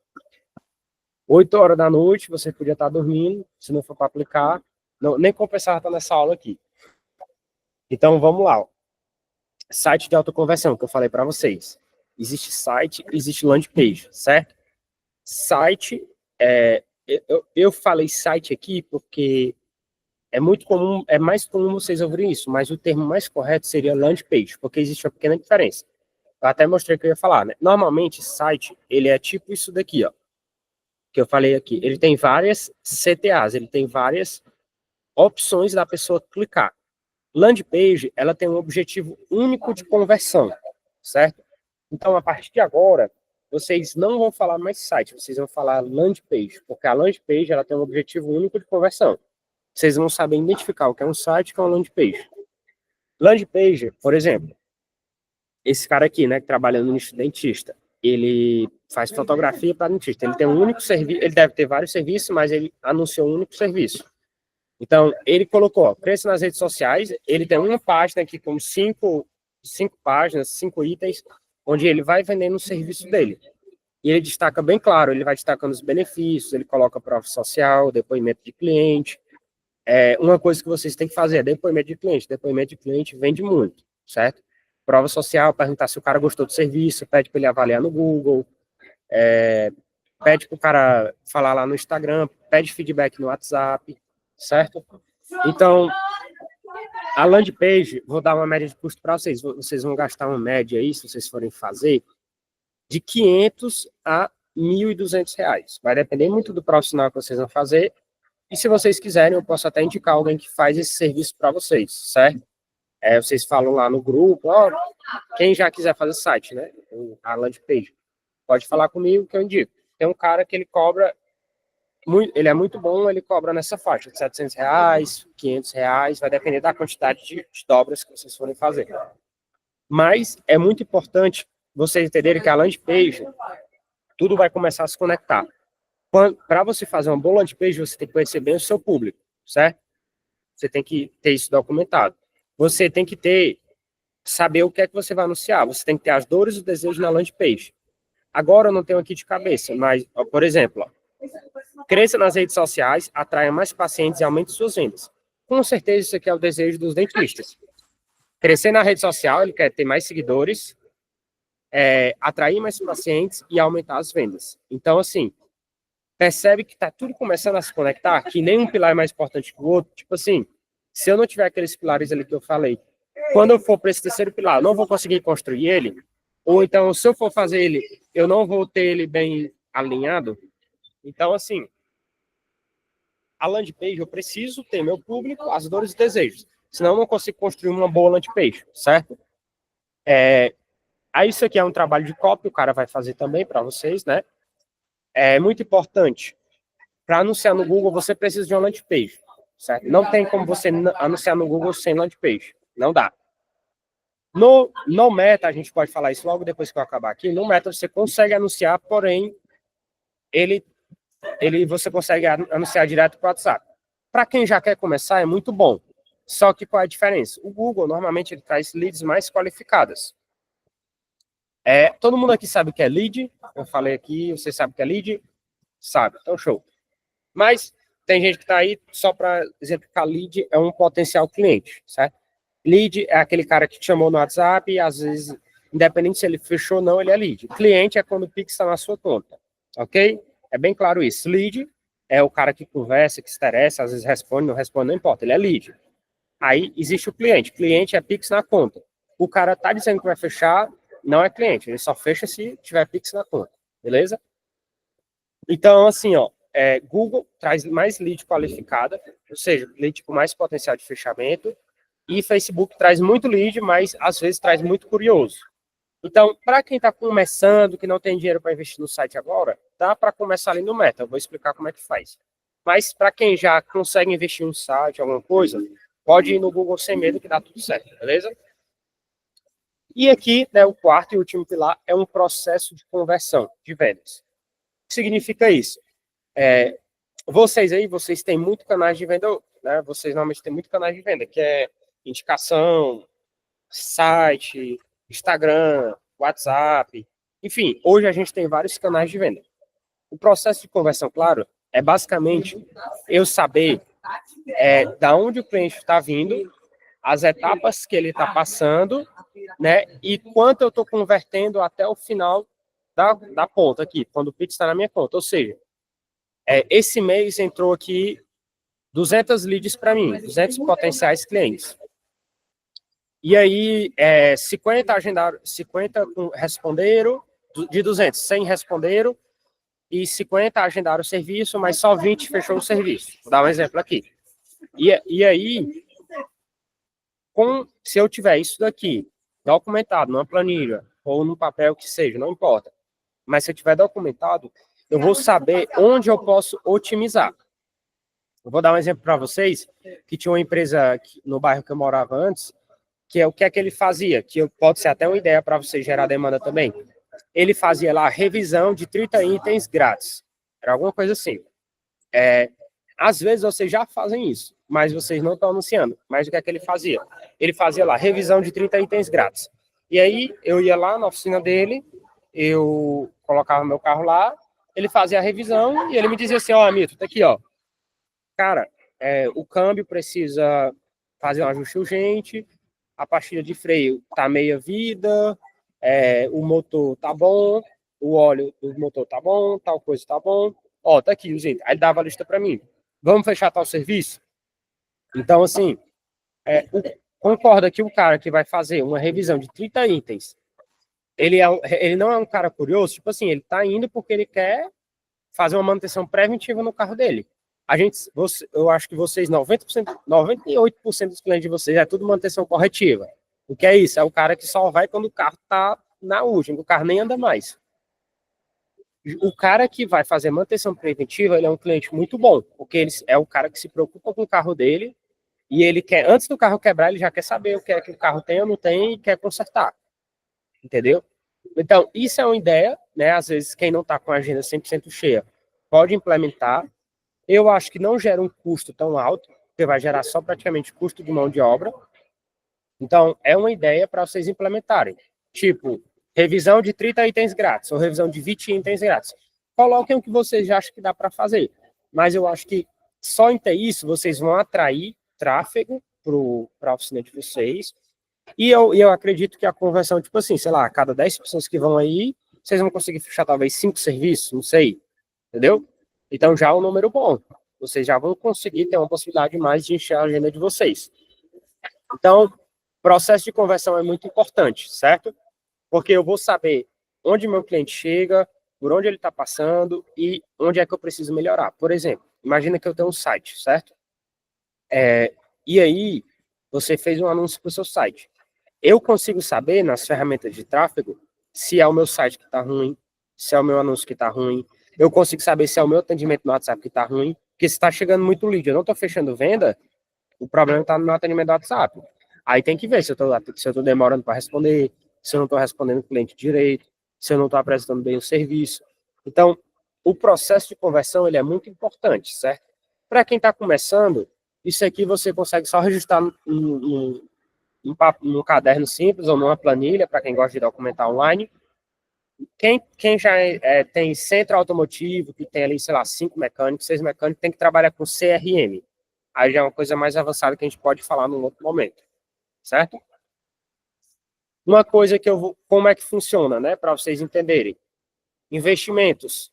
8 horas da noite, você podia estar dormindo, se não for para aplicar, não, nem compensava estar nessa aula aqui. Então, vamos lá. Ó. Site de autoconversão, que eu falei para vocês. Existe site, existe landing page, certo? Site, eu falei site aqui porque é muito comum, é mais comum vocês ouvirem isso, mas o termo mais correto seria landing page, porque existe uma pequena diferença. Eu até mostrei que eu ia falar, né? Normalmente, site, ele é tipo isso daqui, ó, que eu falei aqui. Ele tem várias CTAs, ele tem várias opções da pessoa clicar. Landing page, ela tem um objetivo único de conversão, certo? Então, a partir de agora, vocês não vão falar mais site, vocês vão falar landing page, porque a landing page, ela tem um objetivo único de conversão. Vocês vão saber identificar o que é um site e o que é uma landing page. Landing page, por exemplo, esse cara aqui, né, que trabalha no nicho dentista, ele faz fotografia para dentista. Ele tem um único serviço, ele deve ter vários serviços, mas ele anunciou um único serviço. Então, ele colocou preço nas redes sociais, ele tem uma página aqui com 5 páginas, 5 itens, onde ele vai vendendo o serviço dele. E ele destaca bem claro, ele vai destacando os benefícios, ele coloca prova social, depoimento de cliente. Uma coisa que vocês têm que fazer é depoimento de cliente. Depoimento de cliente vende muito, certo? Prova social, perguntar se o cara gostou do serviço, pede para ele avaliar no Google, pede para o cara falar lá no Instagram, pede feedback no WhatsApp, certo? Então, a landing page, vou dar uma média de custo para vocês. Vocês vão gastar uma média aí, se vocês forem fazer, de R$500 a R$1.200. Vai depender muito do profissional que vocês vão fazer. E se vocês quiserem, eu posso até indicar alguém que faz esse serviço para vocês, certo? Vocês falam lá no grupo, quem já quiser fazer site, né? A landing page, pode falar comigo que eu indico. Tem um cara que ele cobra, ele é muito bom, ele cobra nessa faixa de R$700, R$500, vai depender da quantidade de dobras que vocês forem fazer. Mas é muito importante vocês entenderem que a landing page, tudo vai começar a se conectar. Para você fazer uma boa landing page, você tem que conhecer bem o seu público, certo? Você tem que ter isso documentado. Você tem que saber o que é que você vai anunciar. Você tem que ter as dores e os desejos na landing page. Agora eu não tenho aqui de cabeça, mas, por exemplo, cresça nas redes sociais, atraia mais pacientes e aumente suas vendas. Com certeza isso aqui é o desejo dos dentistas. Crescer na rede social, ele quer ter mais seguidores, atrair mais pacientes e aumentar as vendas. Então, assim, percebe que está tudo começando a se conectar, que nenhum pilar é mais importante que o outro. Tipo assim, se eu não tiver aqueles pilares ali que eu falei, quando eu for para esse terceiro pilar, eu não vou conseguir construir ele, ou então, se eu for fazer ele, eu não vou ter ele bem alinhado. Então, assim, a landing page, eu preciso ter meu público, as dores e desejos, senão eu não consigo construir uma boa landing page, certo? Aí isso aqui é um trabalho de copy, o cara vai fazer também para vocês, né? É muito importante. Para anunciar no Google, você precisa de uma landing page. certo? Não tem como você anunciar no Google sem landing page. Não dá. No Meta, a gente pode falar isso logo depois que eu acabar aqui. No Meta, você consegue anunciar, porém, você consegue anunciar direto para o WhatsApp. Para quem já quer começar, é muito bom. Só que qual é a diferença? O Google, normalmente, ele traz leads mais qualificadas. Todo mundo aqui sabe o que é lead. Eu falei aqui, você sabe o que é lead? Sabe, então show. Mas tem gente que está aí, só para exemplificar, lead é um potencial cliente, certo? Lead é aquele cara que te chamou no WhatsApp e, às vezes, independente se ele fechou ou não, ele é lead. Cliente é quando o Pix está na sua conta, ok? É bem claro isso. Lead é o cara que conversa, que se interessa, às vezes responde, não importa, ele é lead. Aí existe o cliente. Cliente é Pix na conta. O cara tá dizendo que vai fechar, não é cliente, ele só fecha se tiver Pix na conta, beleza? Então, assim, ó, Google traz mais lead qualificada, ou seja, lead com mais potencial de fechamento, e Facebook traz muito lead, mas às vezes traz muito curioso. Então, para quem está começando, que não tem dinheiro para investir no site agora, dá para começar ali no Meta, eu vou explicar como é que faz. Mas para quem já consegue investir em um site, alguma coisa, pode ir no Google sem medo que dá tudo certo, beleza? E aqui, né, o quarto e último pilar é um processo de conversão de vendas. O que significa isso? Vocês têm muito canais de venda, né? Vocês normalmente têm muito canais de venda, que é indicação, site, Instagram, WhatsApp, enfim, hoje a gente tem vários canais de venda. O processo de conversão, claro, é basicamente eu saber da onde o cliente está vindo, as etapas que ele está passando, né, e quanto eu estou convertendo até o final da ponta aqui, quando o Pix está na minha conta. Ou seja, esse mês entrou aqui 200 leads para mim, 200 potenciais clientes. E aí, 50 agendaram, 50 responderam, de 200, 100 responderam, e 50 agendaram o serviço, mas só 20 fechou o serviço. Vou dar um exemplo aqui. E aí, se eu tiver isso daqui documentado numa planilha, ou num papel que seja, não importa, mas se eu tiver documentado, eu vou saber onde eu posso otimizar. Eu vou dar um exemplo para vocês, que tinha uma empresa no bairro que eu morava antes, que é o que é que ele fazia, que pode ser até uma ideia para você gerar demanda também. Ele fazia lá revisão de 30 itens grátis. Era alguma coisa assim. Às vezes vocês já fazem isso, mas vocês não estão anunciando. Mas o que é que ele fazia? Ele fazia lá revisão de 30 itens grátis. E aí eu ia lá na oficina dele, eu colocava meu carro lá, ele fazia a revisão e ele me dizia assim, ó, Amito, tá aqui, ó. Cara, o câmbio precisa fazer um ajuste urgente, a pastilha de freio tá meia vida, o motor tá bom, o óleo do motor tá bom, tal coisa tá bom. Ó, tá aqui, gente. Aí ele dava a lista para mim. Vamos fechar tal serviço? Então, assim, concorda que o cara que vai fazer uma revisão de 30 itens, ele não é um cara curioso, tipo assim, ele tá indo porque ele quer fazer uma manutenção preventiva no carro dele. Eu acho que vocês, 90%, 98% dos clientes de vocês é tudo manutenção corretiva. O que é isso? É o cara que só vai quando o carro tá na última, o carro nem anda mais. O cara que vai fazer manutenção preventiva, ele é um cliente muito bom, porque ele é o cara que se preocupa com o carro dele e ele quer, antes do carro quebrar, ele já quer saber o que é que o carro tem ou não tem e quer consertar. Entendeu? Então, isso é uma ideia, né? Às vezes, quem não está com a agenda 100% cheia pode implementar. Eu acho que não gera um custo tão alto, porque vai gerar só praticamente custo de mão de obra. Então, é uma ideia para vocês implementarem. Tipo, revisão de 30 itens grátis, ou revisão de 20 itens grátis. Coloquem o que vocês já acham que dá para fazer. Mas eu acho que só em ter isso, vocês vão atrair tráfego para a oficina de vocês. E eu acredito que a conversão, tipo assim, sei lá, a cada 10 pessoas que vão aí, vocês vão conseguir fechar talvez 5 serviços, não sei. Entendeu? Então já é um número bom. Vocês já vão conseguir ter uma possibilidade mais de encher a agenda de vocês. Então, processo de conversão é muito importante, certo? Porque eu vou saber onde meu cliente chega, por onde ele está passando e onde é que eu preciso melhorar. Por exemplo, imagina que eu tenho um site, certo? E aí, você fez um anúncio para o seu site. Eu consigo saber, nas ferramentas de tráfego, se é o meu site que está ruim, se é o meu anúncio que está ruim. Eu consigo saber se é o meu atendimento no WhatsApp que está ruim. Porque se está chegando muito lead, eu não estou fechando venda, o problema está no meu atendimento do WhatsApp. Aí tem que ver se eu tô demorando para responder, se eu não estou respondendo o cliente direito, se eu não estou apresentando bem o serviço. Então, o processo de conversão ele é muito importante, certo? Para quem está começando, isso aqui você consegue só registrar num caderno simples ou numa planilha, para quem gosta de documentar online. Quem já tem centro automotivo, que tem ali, sei lá, 5 mecânicos, 6 mecânicos, tem que trabalhar com CRM. Aí já é uma coisa mais avançada que a gente pode falar num outro momento, certo? Uma coisa que como é que funciona, né, para vocês entenderem. Investimentos.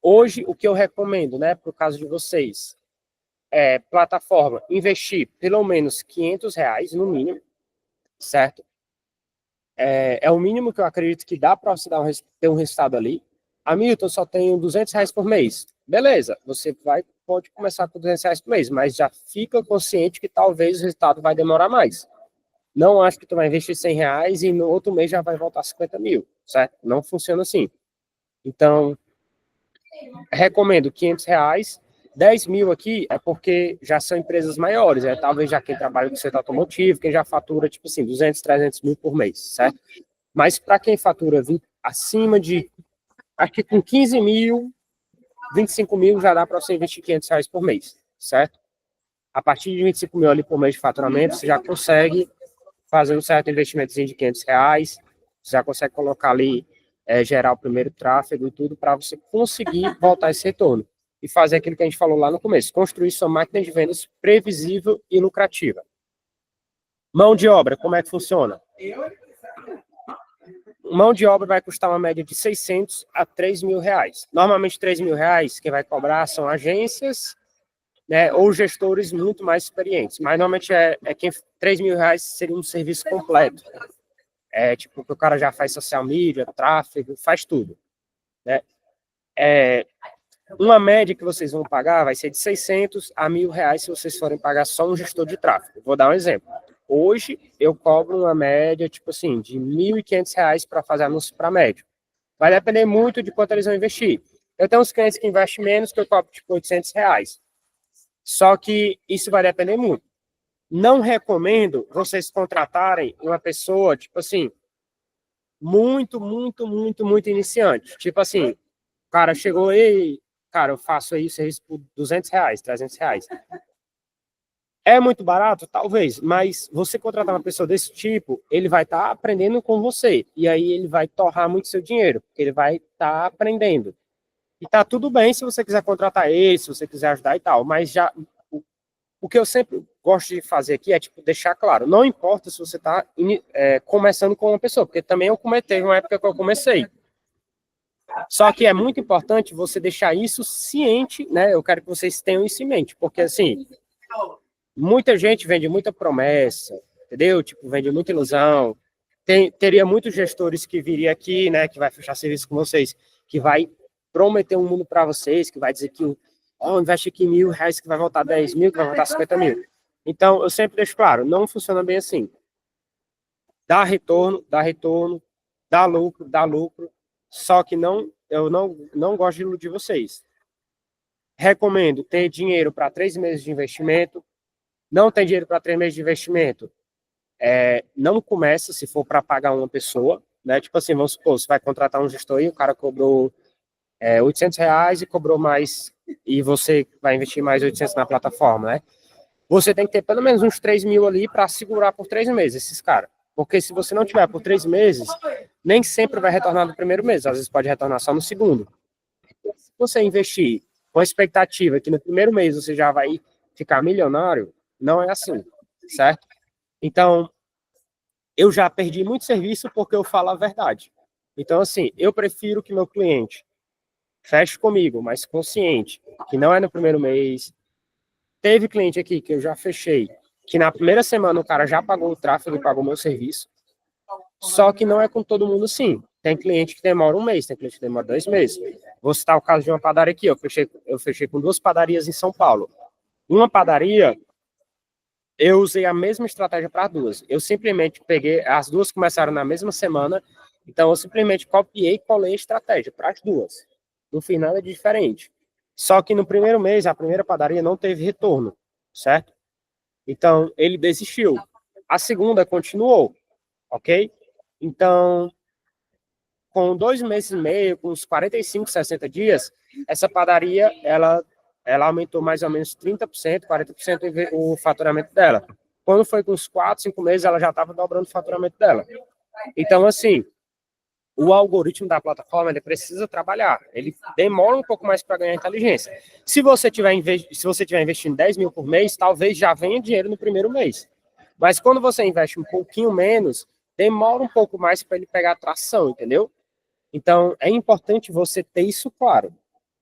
Hoje, o que eu recomendo, né, para o caso de vocês, plataforma, investir pelo menos R$500 no mínimo, certo? É o mínimo que eu acredito que dá para você ter um resultado ali. Hamilton, só tenho R$200 por mês. Beleza, você pode começar com R$200 por mês, mas já fica consciente que talvez o resultado vai demorar mais. Não acho que tu vai investir R$100 e no outro mês já vai voltar 50 mil, certo? Não funciona assim. Então, recomendo R$500. 10 mil aqui é porque já são empresas maiores, talvez já quem trabalha com setor automotivo, quem já fatura, tipo assim, 200, 300 mil por mês, certo? Mas para quem fatura acima de, acho que com 15 mil, 25 mil já dá para você investir R$500 por mês, certo? A partir de 25 mil ali por mês de faturamento, você já consegue fazer um certo investimentozinho de R$500, você já consegue colocar ali, gerar o primeiro tráfego e tudo, para você conseguir voltar esse retorno. E fazer aquilo que a gente falou lá no começo, construir sua máquina de vendas previsível e lucrativa. Mão de obra, como é que funciona? Mão de obra vai custar uma média de R$600 a R$3.000. Normalmente R$3.000 quem vai cobrar são agências, né, ou gestores muito mais experientes. Mas normalmente quem R$3.000 seria um serviço completo. Tipo, que o cara já faz social media, tráfego, faz tudo, né? Uma média que vocês vão pagar vai ser de R$600 a R$1.000 se vocês forem pagar só um gestor de tráfego. Vou dar um exemplo. Hoje, eu cobro uma média, tipo assim, de R$1.500 para fazer anúncio para médio. Vai depender muito de quanto eles vão investir. Eu tenho uns clientes que investem menos, que eu cobro, tipo, R$800. Só que isso vai depender muito. Não recomendo vocês contratarem uma pessoa, tipo assim, muito iniciante. Tipo assim, o cara chegou e... Cara, eu faço aí o serviço por R$200, R$300. É muito barato? Talvez, mas você contratar uma pessoa desse tipo, ele vai estar aprendendo com você, e aí ele vai torrar muito seu dinheiro, porque ele vai estar aprendendo. E tá tudo bem se você quiser contratar ele, se você quiser ajudar e tal, mas já o que eu sempre gosto de fazer aqui é, tipo, deixar claro, não importa se você está começando com uma pessoa, porque também teve uma época que eu comecei. Só que é muito importante você deixar isso ciente, né? Eu quero que vocês tenham isso em mente, porque, assim, muita gente vende muita promessa, entendeu? Tipo, vende muita ilusão. Teria muitos gestores que viria aqui, né? Que vai fechar serviço com vocês, que vai prometer um mundo para vocês, que vai dizer que, investe aqui R$1.000, que vai voltar 10 mil, que vai voltar 50 mil. Então, eu sempre deixo claro, não funciona bem assim. Dá retorno, dá lucro, só que eu não gosto de iludir vocês. Recomendo ter dinheiro para 3 meses de investimento. Não tem dinheiro para 3 meses de investimento? Não começa se for para pagar uma pessoa, né? Tipo assim, vamos supor, você vai contratar um gestor e o cara cobrou R$800 e cobrou mais, e você vai investir mais 800 na plataforma, né? Você tem que ter pelo menos uns 3 mil ali para segurar por 3 meses esses caras. Porque se você não tiver por 3 meses, nem sempre vai retornar no primeiro mês, às vezes pode retornar só no segundo. Se você investir com a expectativa que no primeiro mês você já vai ficar milionário, não é assim, certo? Então, eu já perdi muito serviço porque eu falo a verdade. Então, assim, eu prefiro que meu cliente feche comigo, mas consciente, que não é no primeiro mês. Teve cliente aqui que eu já fechei, que na primeira semana o cara já pagou o tráfego e pagou o meu serviço. Só que não é com todo mundo sim. Tem cliente que demora 1 mês, tem cliente que demora 2 meses. Vou citar o caso de uma padaria aqui. Eu fechei com 2 padarias em São Paulo. Uma padaria, eu usei a mesma estratégia para 2. Eu simplesmente peguei, as 2 começaram na mesma semana, então eu simplesmente copiei e colei a estratégia para as 2. Não fiz nada de diferente. Só que no primeiro mês, a primeira padaria não teve retorno, certo? Então, ele desistiu. A segunda continuou, ok? Então, com 2 meses e meio, com uns 45, 60 dias, essa padaria, ela aumentou mais ou menos 30%, 40% o faturamento dela. Quando foi com uns 4, 5 meses, ela já estava dobrando o faturamento dela. Então, assim, o algoritmo da plataforma, ele precisa trabalhar. Ele demora um pouco mais para ganhar inteligência. Se você tiver investindo 10 mil por mês, talvez já venha dinheiro no primeiro mês. Mas quando você investe um pouquinho menos, demora um pouco mais para ele pegar tração, entendeu? Então, é importante você ter isso claro.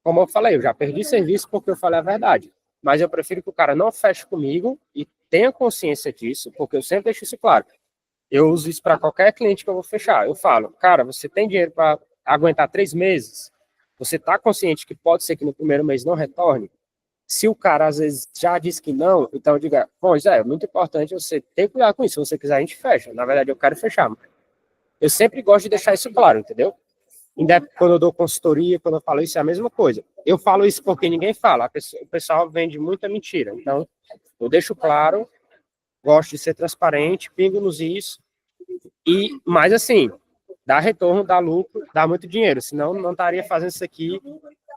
Como eu falei, eu já perdi serviço porque eu falei a verdade. Mas eu prefiro que o cara não feche comigo e tenha consciência disso, porque eu sempre deixo isso claro. Eu uso isso para qualquer cliente que eu vou fechar. Eu falo, cara, você tem dinheiro para aguentar 3 meses? Você está consciente que pode ser que no primeiro mês não retorne? Se o cara, às vezes, já diz que não, então eu digo, bom, Zé, é muito importante você ter cuidado com isso. Se você quiser, a gente fecha. Na verdade, eu quero fechar. Eu sempre gosto de deixar isso claro, entendeu? Quando eu dou consultoria, quando eu falo isso, é a mesma coisa. Eu falo isso porque ninguém fala. O pessoal vende muita mentira. Então, eu deixo claro, gosto de ser transparente, pingo nos is. Mas assim, dá retorno, dá lucro, dá muito dinheiro. Senão, não estaria fazendo isso aqui.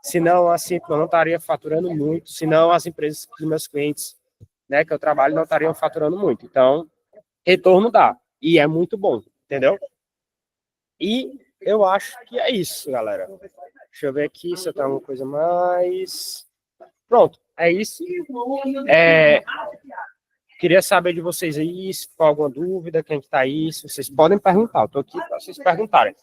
Senão, assim, eu não estaria faturando muito. Senão, as empresas dos meus clientes, né, que eu trabalho, não estariam faturando muito. Então, retorno dá. E é muito bom, entendeu? E eu acho que é isso, galera. Deixa eu ver aqui se eu tenho alguma coisa mais. Pronto, é isso. Queria saber de vocês aí, se for alguma dúvida, quem que tá aí, se vocês podem perguntar. Eu tô aqui para vocês perguntarem.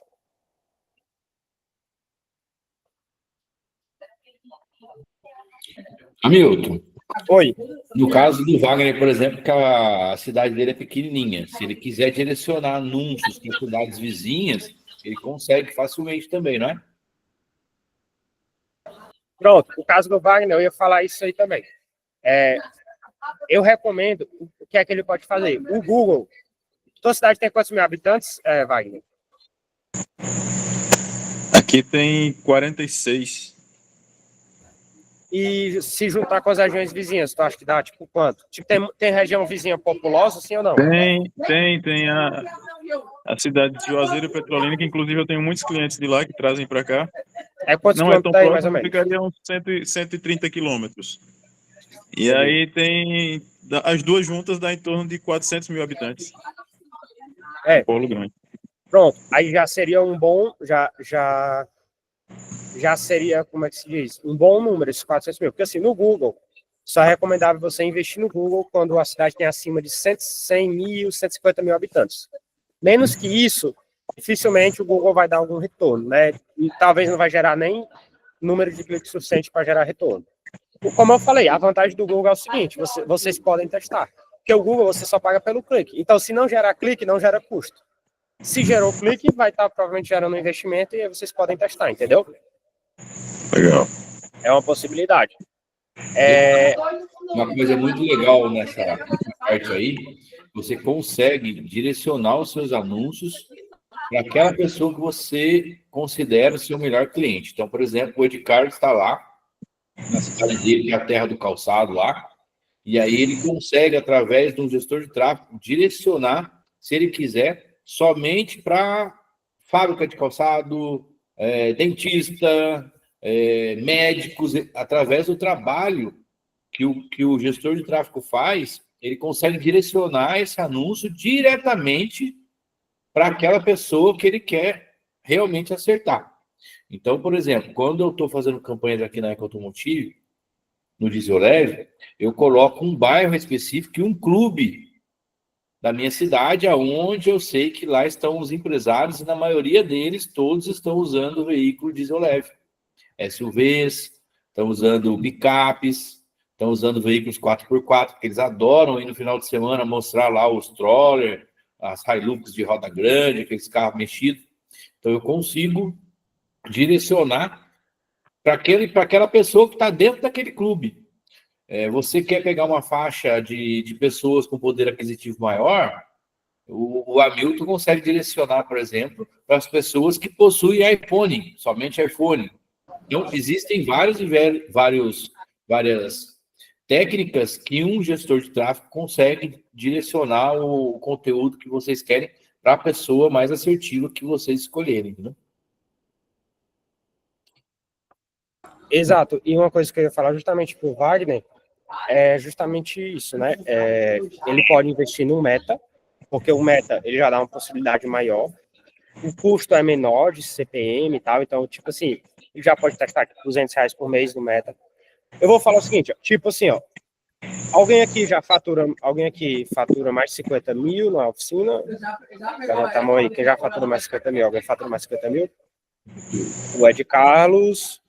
Hamilton, Oi. no caso do Wagner, por exemplo, que a cidade dele é pequenininha. Se ele quiser direcionar anúncios para cidades vizinhas, ele consegue facilmente também, não é? Pronto, no caso do Wagner, eu ia falar isso aí também. Eu recomendo, o que é que ele pode fazer? O Google. Tua cidade tem quantos mil habitantes, Wagner? Aqui tem 46. E se juntar com as regiões vizinhas, tu acha que dá, tipo, quanto? Tipo, tem região vizinha populosa, sim ou não? Tem a cidade de Juazeiro e Petrolina, que inclusive eu tenho muitos clientes de lá que trazem para cá. Quantos Não é tão quilômetros aí, mais ou próximo, menos? ficaria uns 130 quilômetros. E aí tem, as duas juntas dá em torno de 400 mil habitantes. Polo Grande. Pronto, aí já seria um bom, já seria, como é que se diz? Um bom número, esses 400 mil. Porque assim, no Google, só é recomendável você investir no Google quando a cidade tem acima de 100 mil, 150 mil habitantes. Menos que isso, dificilmente o Google vai dar algum retorno, né? E talvez não vai gerar nem número de cliques suficiente para gerar retorno. Como eu falei, a vantagem do Google é o seguinte, vocês podem testar. Porque o Google você só paga pelo clique. Então, se não gerar clique, não gera custo. Se gerou clique, vai estar provavelmente gerando um investimento e aí vocês podem testar, entendeu? Legal. É uma possibilidade. Uma coisa muito legal nessa parte aí, você consegue direcionar os seus anúncios para aquela pessoa que você considera o seu melhor cliente. Então, por exemplo, o Edgar está lá, na cidade dele, que é a terra do calçado lá, e aí ele consegue, através de um gestor de tráfego, direcionar, se ele quiser, somente para fábrica de calçado, dentista, médicos, através do trabalho que o gestor de tráfego faz, ele consegue direcionar esse anúncio diretamente para aquela pessoa que ele quer realmente acertar. Então, por exemplo, quando eu estou fazendo campanhas aqui na Eco Automotive, no Diesel Leve, eu coloco um bairro específico e um clube da minha cidade, aonde eu sei que lá estão os empresários e na maioria deles, todos estão usando o veículo Diesel Leve. SUVs, estão usando picapes, estão usando veículos 4x4, porque eles adoram ir no final de semana mostrar lá os troller, as Hilux de roda grande, aqueles carros mexidos. Então, eu consigo direcionar para aquela pessoa que está dentro daquele clube. Você quer pegar uma faixa de pessoas com poder aquisitivo maior, o Hamilton consegue direcionar, por exemplo, para as pessoas que possuem iPhone, somente iPhone. Então, existem várias técnicas que um gestor de tráfego consegue direcionar o conteúdo que vocês querem para a pessoa mais assertiva que vocês escolherem, né? Exato. E uma coisa que eu ia falar justamente para o Wagner é justamente isso, né? Ele pode investir no Meta, porque o Meta ele já dá uma possibilidade maior. O custo é menor de CPM e tal, então, tipo assim, ele já pode testar R$200 por mês no Meta. Eu vou falar o seguinte, ó, tipo assim, ó, alguém aqui fatura mais de 50 mil na oficina? Levanta a mão aí, quem já fatura mais de 50 mil? Alguém fatura mais de 50 mil? O Ed Carlos,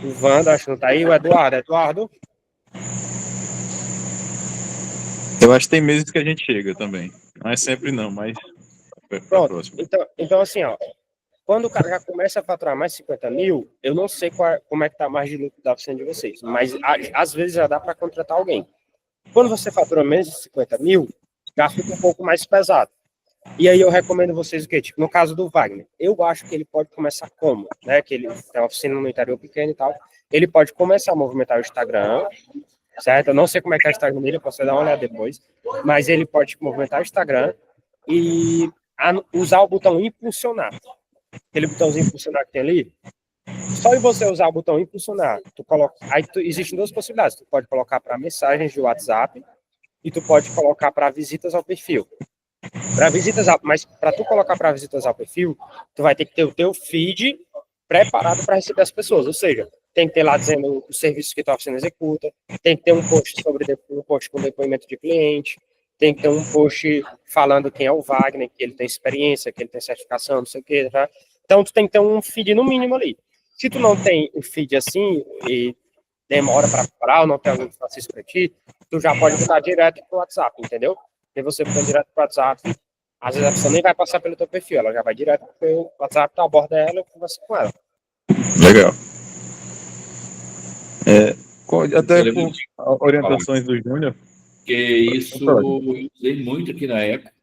o Wanda, acho que não tá aí, o Eduardo? Eu acho que tem meses que a gente chega também. Não é sempre não, mas... Pronto, então assim, ó, quando o cara já começa a faturar mais de 50 mil, eu não sei como é que tá a margem de lucro da oficina de vocês, mas às vezes já dá para contratar alguém. Quando você fatura menos de 50 mil, já fica um pouco mais pesado. E aí eu recomendo vocês o quê? Tipo, no caso do Wagner, eu acho que ele pode começar como? Né? Que ele tem uma oficina no interior pequeno e tal. Ele pode começar a movimentar o Instagram, certo? Eu não sei como é que é o Instagram dele, eu posso dar uma olhada depois. Mas ele pode movimentar o Instagram e usar o botão impulsionar. Aquele botãozinho impulsionar que tem ali. Só em você usar o botão impulsionar, existem duas possibilidades. Tu pode colocar para mensagens de WhatsApp e tu pode colocar para visitas ao perfil. Mas para tu colocar para visitas ao perfil, tu vai ter que ter o teu feed preparado para receber as pessoas. Ou seja, tem que ter lá dizendo os serviços que tua oficina executa, tem que ter um post com depoimento de cliente, tem que ter um post falando quem é o Wagner, que ele tem experiência, que ele tem certificação, não sei o quê. Tá? Então, tu tem que ter um feed no mínimo ali. Se tu não tem um feed assim e demora para preparar, ou não tem alguém que faça isso para ti, tu já pode botar direto pro WhatsApp, entendeu? Se você botar direto pro WhatsApp, às vezes a pessoa nem vai passar pelo teu perfil, ela já vai direto pro WhatsApp, tu aborda ela e conversa com ela. Legal. Até por orientações do Júnior. Porque isso eu usei muito aqui na época.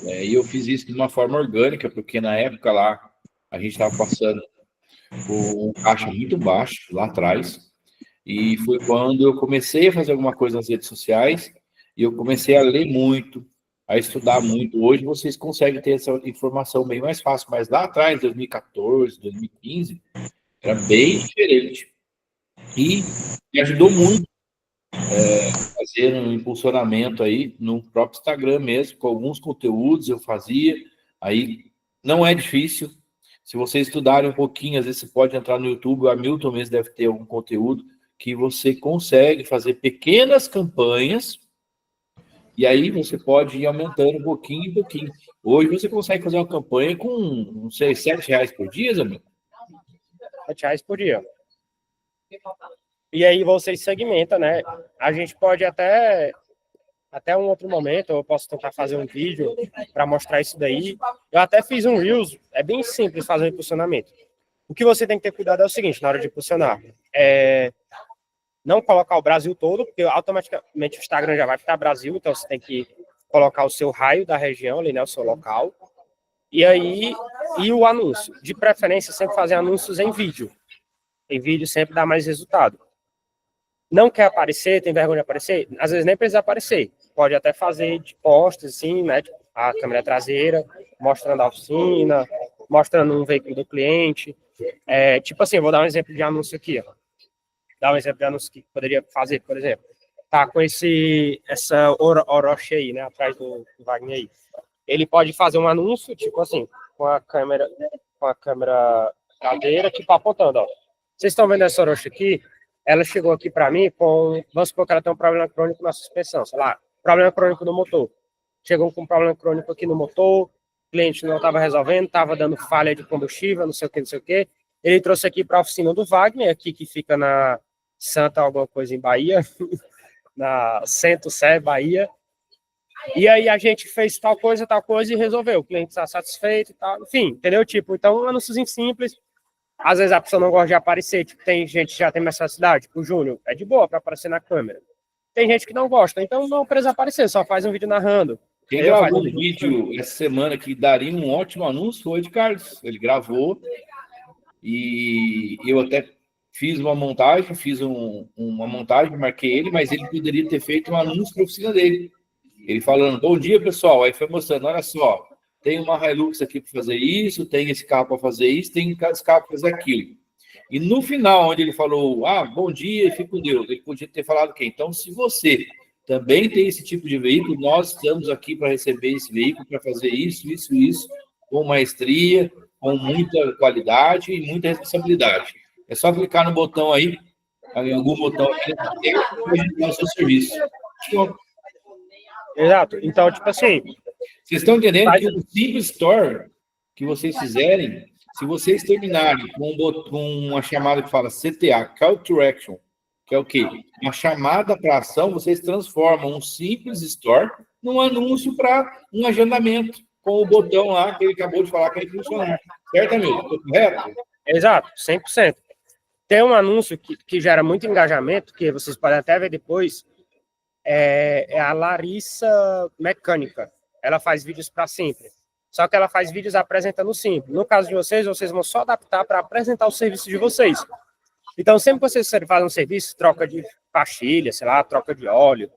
E eu fiz isso de uma forma orgânica, porque na época lá a gente estava passando por um caixa muito baixo lá atrás. E foi quando eu comecei a fazer alguma coisa nas redes sociais e eu comecei a ler muito, a estudar muito. Hoje vocês conseguem ter essa informação bem mais fácil, mas lá atrás, 2014, 2015, era bem diferente. E me ajudou muito fazer um impulsionamento aí no próprio Instagram mesmo, com alguns conteúdos eu fazia. Aí não é difícil. Se vocês estudarem um pouquinho, às vezes você pode entrar no YouTube, o Hamilton mesmo deve ter algum conteúdo que você consegue fazer pequenas campanhas e aí você pode ir aumentando um pouquinho em pouquinho. Hoje você consegue fazer uma campanha com, não sei, R$7 por dia, Zamil? R$7 por dia. E aí vocês segmentam, né? A gente pode até um outro momento, eu posso tentar fazer um vídeo para mostrar isso daí. Eu até fiz um Reels, é bem simples fazer um impulsionamento. O que você tem que ter cuidado é o seguinte, na hora de impulsionar, não colocar o Brasil todo, porque automaticamente o Instagram já vai ficar Brasil, então você tem que colocar o seu raio da região ali, né, o seu local. E aí, o anúncio. De preferência, sempre fazer anúncios em vídeo. Em vídeo sempre dá mais resultado. Não quer aparecer, tem vergonha de aparecer? Às vezes nem precisa aparecer. Pode até fazer de postos, assim, né? A câmera traseira, mostrando a oficina, mostrando um veículo do cliente. Tipo assim, eu vou dar um exemplo de anúncio aqui, ó. Dar um exemplo de anúncio que poderia fazer, por exemplo. Tá com essa Orochi aí, né? Atrás do Wagner aí. Ele pode fazer um anúncio, tipo assim, com a câmera traseira, tipo apontando, ó. Vocês estão vendo essa Orochi aqui? Ela chegou aqui para mim vamos supor que ela tem um problema crônico na suspensão, sei lá, problema crônico no motor. Chegou com um problema crônico aqui no motor, o cliente não estava resolvendo, estava dando falha de combustível, não sei o que. Ele trouxe aqui para a oficina do Wagner, aqui que fica na Santa alguma coisa em Bahia, na Centro Sé, Bahia. E aí a gente fez tal coisa e resolveu. O cliente está satisfeito e tal, enfim, entendeu? Tipo, então, um anúncio simples. Às vezes a pessoa não gosta de aparecer, tipo, tem gente que já tem mais facilidade, tipo o Júnior, é de boa para aparecer na câmera. Tem gente que não gosta, então não precisa aparecer, só faz um vídeo narrando. Quem gravou um vídeo essa semana que daria um ótimo anúncio foi o Ed Carlos. Ele gravou e eu até fiz uma montagem, marquei ele, mas ele poderia ter feito um anúncio para a oficina dele. Ele falando, bom dia, pessoal. Aí foi mostrando, olha só, tem uma Hilux aqui para fazer isso, tem esse carro para fazer isso, tem esse carro para fazer aquilo. E no final, onde ele falou, bom dia e fique com Deus, ele podia ter falado o quê? Então, se você também tem esse tipo de veículo, nós estamos aqui para receber esse veículo, para fazer isso, com maestria, com muita qualidade e muita responsabilidade. É só clicar no botão aí, em algum botão, e o seu serviço. Exato. Então, tipo assim... Vocês estão entendendo que o simples store que vocês fizerem, se vocês terminarem com uma chamada que fala CTA, Call to Action, que é o quê? Uma chamada para ação, vocês transformam um simples store num anúncio para um agendamento, com o botão lá que ele acabou de falar que vai funcionar. Certo, amigo? Estou correto? Exato, 100%. Tem um anúncio que gera muito engajamento, que vocês podem até ver depois, é a Larissa Mecânica. Ela faz vídeos para Simples. Só que ela faz vídeos apresentando o Simples. No caso de vocês vão só adaptar para apresentar o serviço de vocês. Então, sempre que vocês fazem um serviço, troca de pastilha, sei lá, troca de óleo,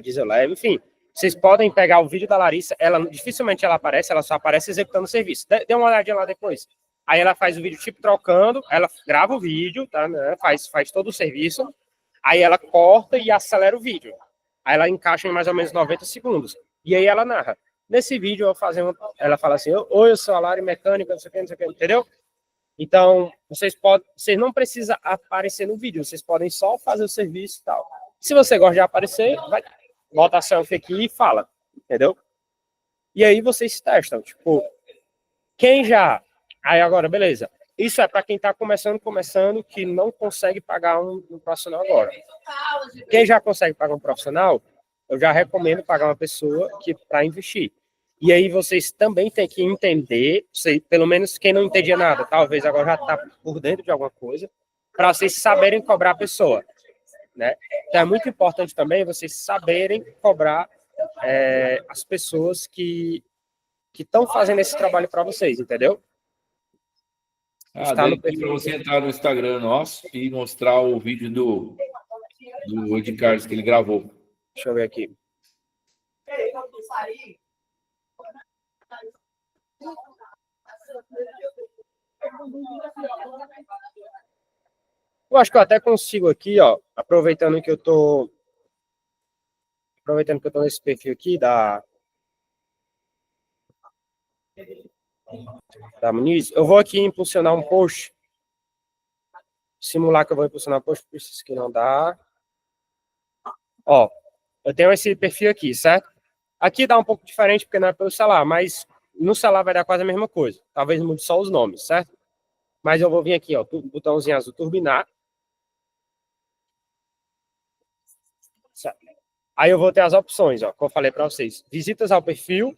diesel leve, enfim, vocês podem pegar o vídeo da Larissa, dificilmente ela aparece, ela só aparece executando o serviço. Dê uma olhadinha lá depois. Aí ela faz o vídeo tipo trocando, ela grava o vídeo, tá, né, faz todo o serviço, aí ela corta e acelera o vídeo. Aí ela encaixa em mais ou menos 90 segundos. E aí ela narra. Nesse vídeo, ela fala assim, oi, eu sou a Lari Mecânica, não sei o que, entendeu? Então, vocês não precisam aparecer no vídeo, vocês podem só fazer o serviço e tal. Se você gosta de aparecer, bota a selfie aqui e fala, entendeu? E aí vocês testam, tipo, quem já... Aí agora, beleza. Isso é para quem está começando, que não consegue pagar um profissional agora. Quem já consegue pagar um profissional, eu já recomendo pagar uma pessoa para investir. E aí vocês também têm que entender, pelo menos quem não entendia nada, talvez agora já está por dentro de alguma coisa, para vocês saberem cobrar a pessoa, né? Então é muito importante também vocês saberem cobrar as pessoas que estão fazendo esse trabalho para vocês, entendeu? Daí para você entrar no Instagram nosso e mostrar o vídeo do Ed Carlos que ele gravou. Deixa eu ver aqui. Eu acho que eu até consigo aqui, ó, aproveitando que eu tô nesse perfil aqui da Muniz, eu vou aqui impulsionar um post, simular que eu vou impulsionar um post, isso que não dá. Ó, eu tenho esse perfil aqui, certo? Aqui dá um pouco diferente porque não é pelo celular, mas no celular vai dar quase a mesma coisa. Talvez mude só os nomes, certo? Mas eu vou vir aqui, ó, botãozinho azul, turbinar. Certo. Aí eu vou ter as opções, ó, como eu falei para vocês. Visitas ao perfil,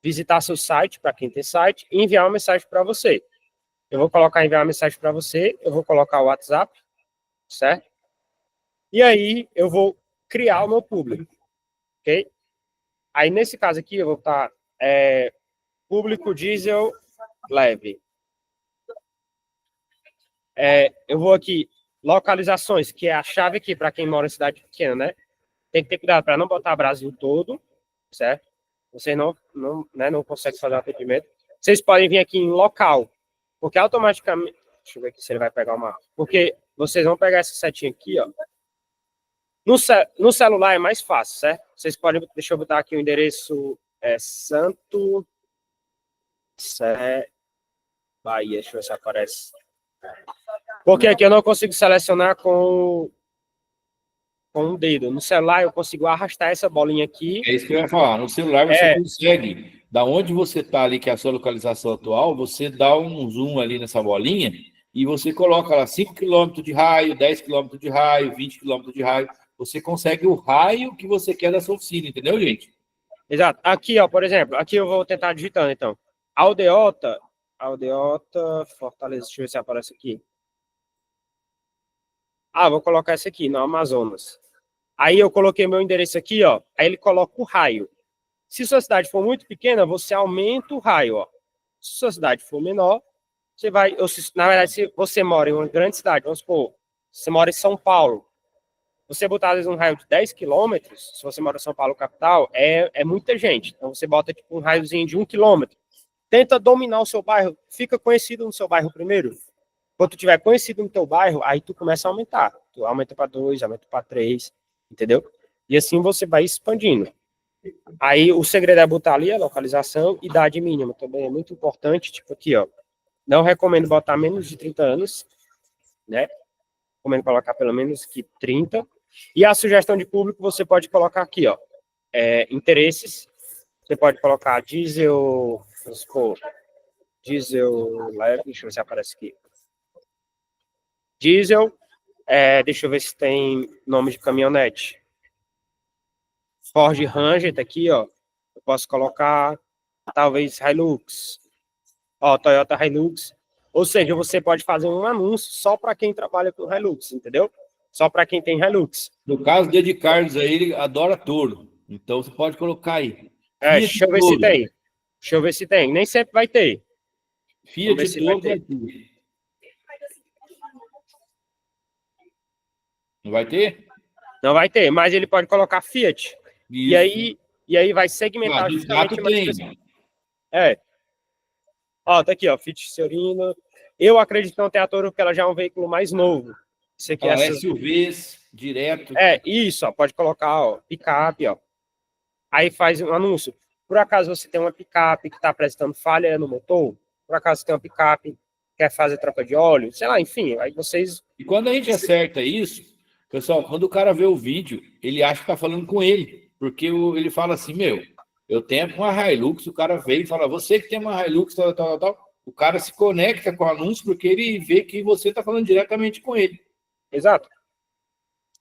visitar seu site, para quem tem site, e enviar uma mensagem para você. Eu vou colocar enviar uma mensagem para você, eu vou colocar o WhatsApp, certo? E aí eu vou criar o meu público, ok? Aí nesse caso aqui eu vou botar público diesel leve. Eu vou aqui, localizações, que é a chave aqui para quem mora em cidade pequena, né? Tem que ter cuidado para não botar Brasil todo, certo? Você não consegue fazer o atendimento. Vocês podem vir aqui em local, porque automaticamente... Deixa eu ver aqui se ele vai pegar uma... Porque vocês vão pegar essa setinha aqui, ó. No celular é mais fácil, certo? Vocês podem... Deixa eu botar aqui o endereço Santo... Bahia, deixa eu ver se aparece. Porque aqui eu não consigo selecionar com o dedo. No celular eu consigo arrastar essa bolinha aqui. É isso que eu ia falar. No celular você consegue, da onde você está ali, que é a sua localização atual, você dá um zoom ali nessa bolinha e você coloca lá 5 km de raio, 10 km de raio, 20 km de raio. Você consegue o raio que você quer da sua oficina, entendeu, gente? Exato. Aqui, ó, por exemplo, aqui eu vou tentar digitando, então. Aldeota, Fortaleza, deixa eu ver se aparece aqui. Vou colocar esse aqui, no Amazonas. Aí eu coloquei meu endereço aqui, ó. Aí ele coloca o raio. Se sua cidade for muito pequena, você aumenta o raio, ó. Se sua cidade for menor, você vai, na verdade, se você mora em uma grande cidade, vamos supor, você mora em São Paulo, você botar, às vezes, um raio de 10 quilômetros, se você mora em São Paulo, capital, é muita gente. Então, você bota, tipo, um raiozinho de 1 quilômetro. Tenta dominar o seu bairro, fica conhecido no seu bairro primeiro. Quando tu tiver conhecido no teu bairro, aí tu começa a aumentar. Tu aumenta para 2, aumenta para 3, entendeu? E assim você vai expandindo. Aí o segredo é botar ali a localização, idade mínima também é muito importante, tipo aqui, ó. Não recomendo botar menos de 30 anos, né? Recomendo colocar pelo menos que 30. E a sugestão de público você pode colocar aqui, ó. Interesses. Você pode colocar diesel, vamos supor, diesel leve, deixa eu ver se aparece aqui. Diesel, deixa eu ver se tem nome de caminhonete. Ford Ranger, tá aqui, ó. Eu posso colocar, talvez, Hilux. Ó, Toyota Hilux. Ou seja, você pode fazer um anúncio só para quem trabalha com Hilux, entendeu? Só para quem tem Hilux. No caso do Ed Carlos aí, ele adora touro. Então você pode colocar aí. Deixa eu ver se tem. Deixa eu ver se tem. Nem sempre vai ter. Fiat Touro vai ter. Não vai ter? Não vai ter, mas ele pode colocar Fiat. E aí vai segmentar justamente mais. Ó, tá aqui, ó, Fiat Fiorino. Eu acredito que não tem a Toro porque ela já é um veículo mais novo. Isso aqui é SUVs direto. Isso, ó, pode colocar, ó, picape, ó. Aí faz um anúncio. Por acaso você tem uma picape que está apresentando falha no motor? Por acaso você tem uma picape quer fazer troca de óleo? Sei lá, enfim, aí vocês... E quando a gente acerta isso, pessoal, quando o cara vê o vídeo, ele acha que tá falando com ele. Porque ele fala assim, eu tenho uma Hilux, o cara veio e fala, você que tem uma Hilux, tal. O cara se conecta com o anúncio porque ele vê que você está falando diretamente com ele. Exato.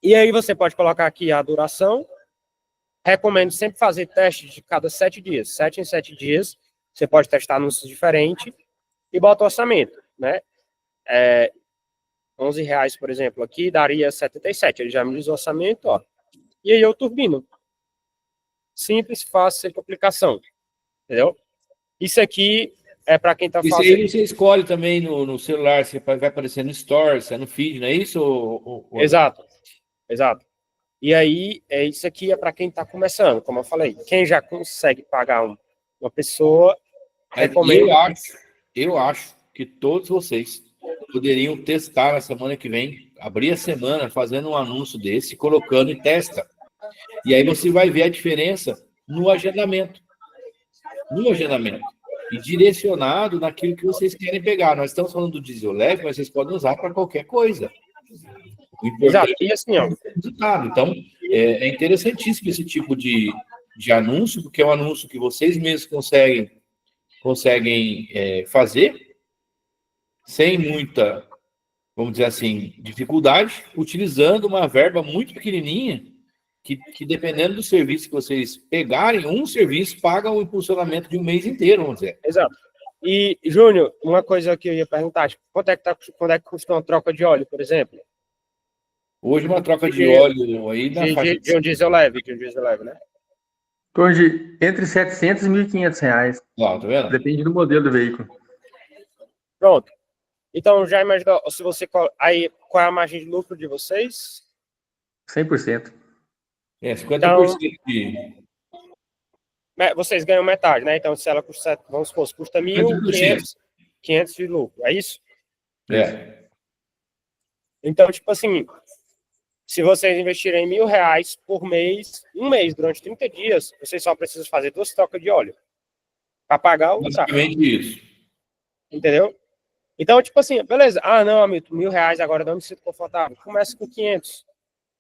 E aí você pode colocar aqui a duração. Recomendo sempre fazer teste de cada 7 dias. 7 em 7 dias, você pode testar anúncios diferentes e bota o orçamento, né? R$11, por exemplo, aqui daria 77. Ele já me diz o orçamento, ó. E aí eu turbino. Simples, fácil, sem complicação. Entendeu? Isso aqui é para quem está fazendo. Isso aí você escolhe também no celular, você vai aparecer no Store, se é no feed, não é isso? Exato. E aí, isso aqui é para quem está começando, como eu falei. Quem já consegue pagar uma pessoa, recomendo. Eu acho que todos vocês poderiam testar na semana que vem, abrir a semana fazendo um anúncio desse, colocando e testa. E aí você vai ver a diferença no agendamento. E direcionado naquilo que vocês querem pegar. Nós estamos falando do diesel leve, mas vocês podem usar para qualquer coisa. Exato. E assim, ó. Então, é interessantíssimo esse tipo de anúncio, porque é um anúncio que vocês mesmos conseguem fazer sem muita, vamos dizer assim, dificuldade, utilizando uma verba muito pequenininha, que dependendo do serviço que vocês pegarem, um serviço paga o impulsionamento de um mês inteiro, vamos dizer. Exato. E, Júnior, uma coisa que eu ia perguntar, quanto é que custa uma troca de óleo, por exemplo? Hoje uma troca de óleo aí na faixa de um diesel leve, né? Hoje, entre R$700 e R$1.500. Lá, tá vendo? Depende do modelo do veículo. Pronto. Então, já imaginou, se você... Aí, qual é a margem de lucro de vocês? 100%. 50% então, de... Vocês ganham metade, né? Então, se ela custa, vamos supor, custa 1.500 de lucro, é isso? Então, tipo assim, se vocês investirem R$1.000 por mês, um mês, durante 30 dias, vocês só precisam fazer 2 trocas de óleo para pagar o basicamente isso. Entendeu? Então, tipo assim, beleza. Não, amigo, R$1.000 agora eu não me sinto confortável. Começa com 500,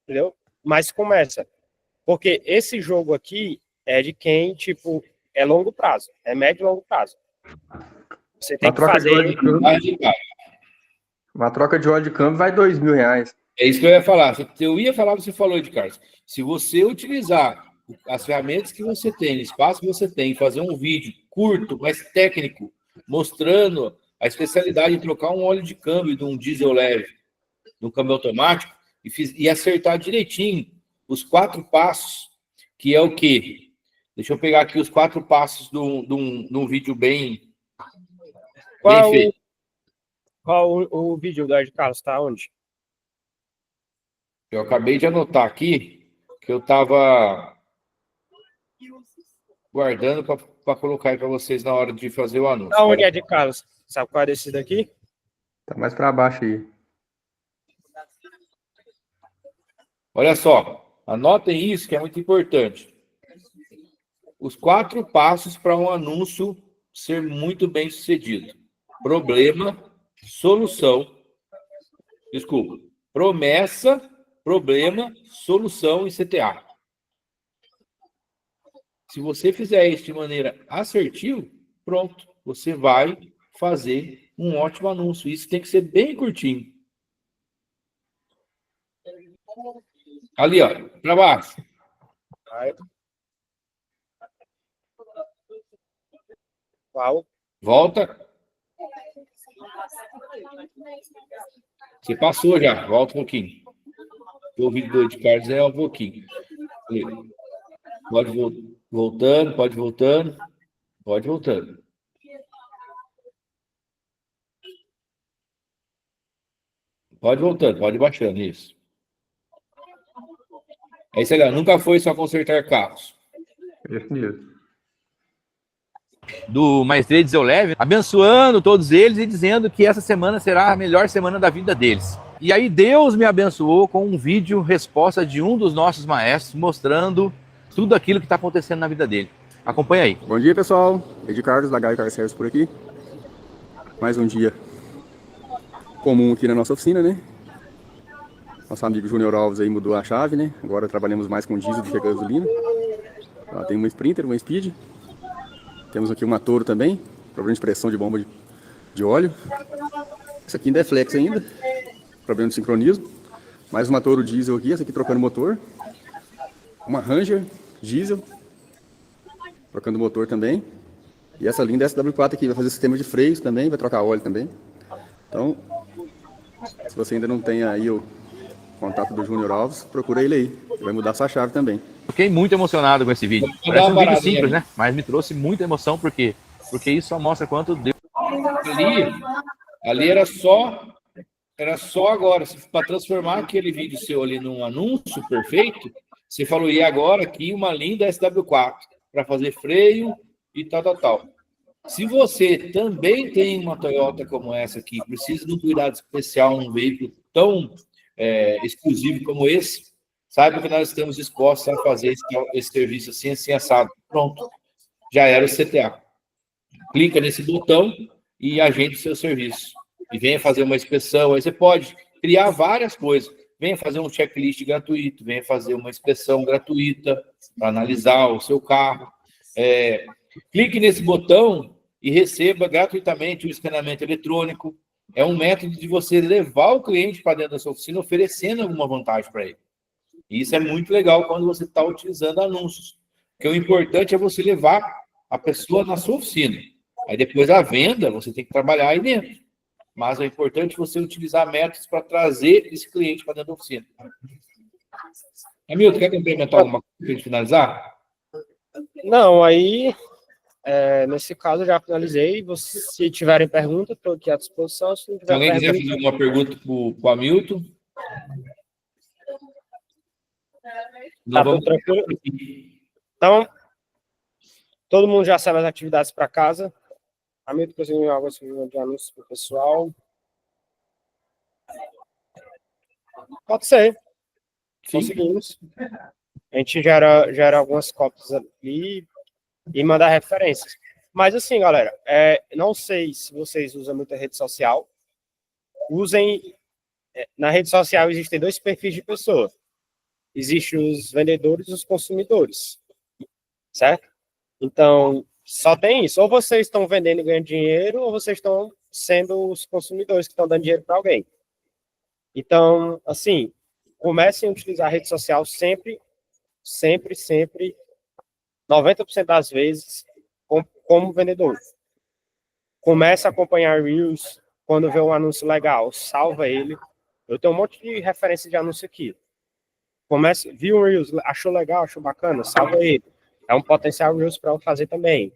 entendeu? Mas começa. Porque esse jogo aqui é de quem, tipo, é longo prazo. É médio e longo prazo. Você tem que fazer... Uma troca de óleo de câmbio vai R$2.000. É isso que eu ia falar. Eu ia falar, você falou, de Carlos. Se você utilizar as ferramentas que você tem, o espaço que você tem, fazer um vídeo curto, mas técnico, mostrando a especialidade de trocar um óleo de câmbio de um diesel leve, de um câmbio automático, e acertar direitinho os 4 passos, que é o quê? Deixa eu pegar aqui os 4 passos de um vídeo bem feito. Qual o vídeo do Ed Carlos? Tá onde? Eu acabei de anotar aqui que eu estava guardando para colocar aí para vocês na hora de fazer o anúncio. Tá onde é Ed Carlos? Sabe qual é esse daqui? Tá mais para baixo aí. Olha só, anotem isso que é muito importante. Os 4 passos para um anúncio ser muito bem sucedido. Problema, solução, desculpa, promessa, problema, solução e CTA. Se você fizer isso de maneira assertiva, pronto, você vai fazer um ótimo anúncio. Isso tem que ser bem curtinho. Ali, ó, para baixo. Qual? Volta. Você passou já, volta um pouquinho. O vídeo de Carlos é um pouquinho. Pode voltando, pode voltando, pode voltando. Pode voltando, pode baixando, isso. É isso aí, nunca foi só consertar carros. Isso mesmo. Do Mais Trades Eu Leve, abençoando todos eles e dizendo que essa semana será a melhor semana da vida deles. E aí Deus me abençoou com um vídeo resposta de um dos nossos maestros mostrando tudo aquilo que está acontecendo na vida dele. Acompanha aí. Bom dia, pessoal. Ed Carlos, da Gaio Car Service por aqui. Mais um dia comum aqui na nossa oficina, né? Nosso amigo Júnior Alves aí mudou a chave, né? Agora trabalhamos mais com diesel do que gasolina. Tem uma Sprinter, uma Speed. Temos aqui uma Toro também, problema de pressão de bomba de óleo. Essa aqui ainda é flex ainda, problema de sincronismo. Mais uma Toro diesel aqui, essa aqui trocando motor. Uma Ranger diesel, trocando motor também. E essa linda SW4 aqui vai fazer sistema de freios também, vai trocar óleo também. Então, se você ainda não tem aí o contato do Júnior Alves, procura ele aí, ele vai mudar sua chave também. Fiquei muito emocionado com esse vídeo. Parece um vídeo simples, né? Mas me trouxe muita emoção, porque isso só mostra quanto Deus... Ali era só agora. Para transformar aquele vídeo seu ali num anúncio perfeito, você falou, e agora aqui uma linda SW4, para fazer freio e tal. Se você também tem uma Toyota como essa aqui, precisa de um cuidado especial num veículo tão exclusivo como esse, saiba que nós estamos dispostos a fazer esse serviço assim assado. Pronto, já era o CTA. Clica nesse botão e agende o seu serviço. E venha fazer uma inspeção. Aí você pode criar várias coisas. Venha fazer um checklist gratuito, venha fazer uma inspeção gratuita para analisar o seu carro. Clique nesse botão e receba gratuitamente o escaneamento eletrônico. É um método de você levar o cliente para dentro da sua oficina, oferecendo alguma vantagem para ele. E isso é muito legal quando você está utilizando anúncios. Porque o importante é você levar a pessoa na sua oficina. Aí depois a venda, você tem que trabalhar aí dentro. Mas é importante você utilizar métodos para trazer esse cliente para dentro da oficina. Hamilton, quer complementar alguma coisa para a gente finalizar? Não, aí, nesse caso, eu já finalizei. Se tiverem pergunta, estou aqui à disposição. Se alguém quiser fazer alguma pergunta para o Hamilton... Tá tudo tranquilo? Então, todo mundo já sabe as atividades para casa. Hamilton, conseguiu algo de anúncios para o pessoal? Pode ser. Sim. Conseguimos. A gente gera algumas cópias ali e manda referências. Mas assim, galera, não sei se vocês usam muita rede social. Usem... Na rede social existem 2 perfis de pessoa. Existem os vendedores e os consumidores, certo? Então, só tem isso. Ou vocês estão vendendo e ganhando dinheiro, ou vocês estão sendo os consumidores que estão dando dinheiro para alguém. Então, assim, comecem a utilizar a rede social sempre, 90% das vezes, como vendedor. Comece a acompanhar Reels, quando vê um anúncio legal, salva ele. Eu tenho um monte de referência de anúncio aqui. Viu um Reels, achou legal, achou bacana, salva ele. É um potencial Reels para eu fazer também.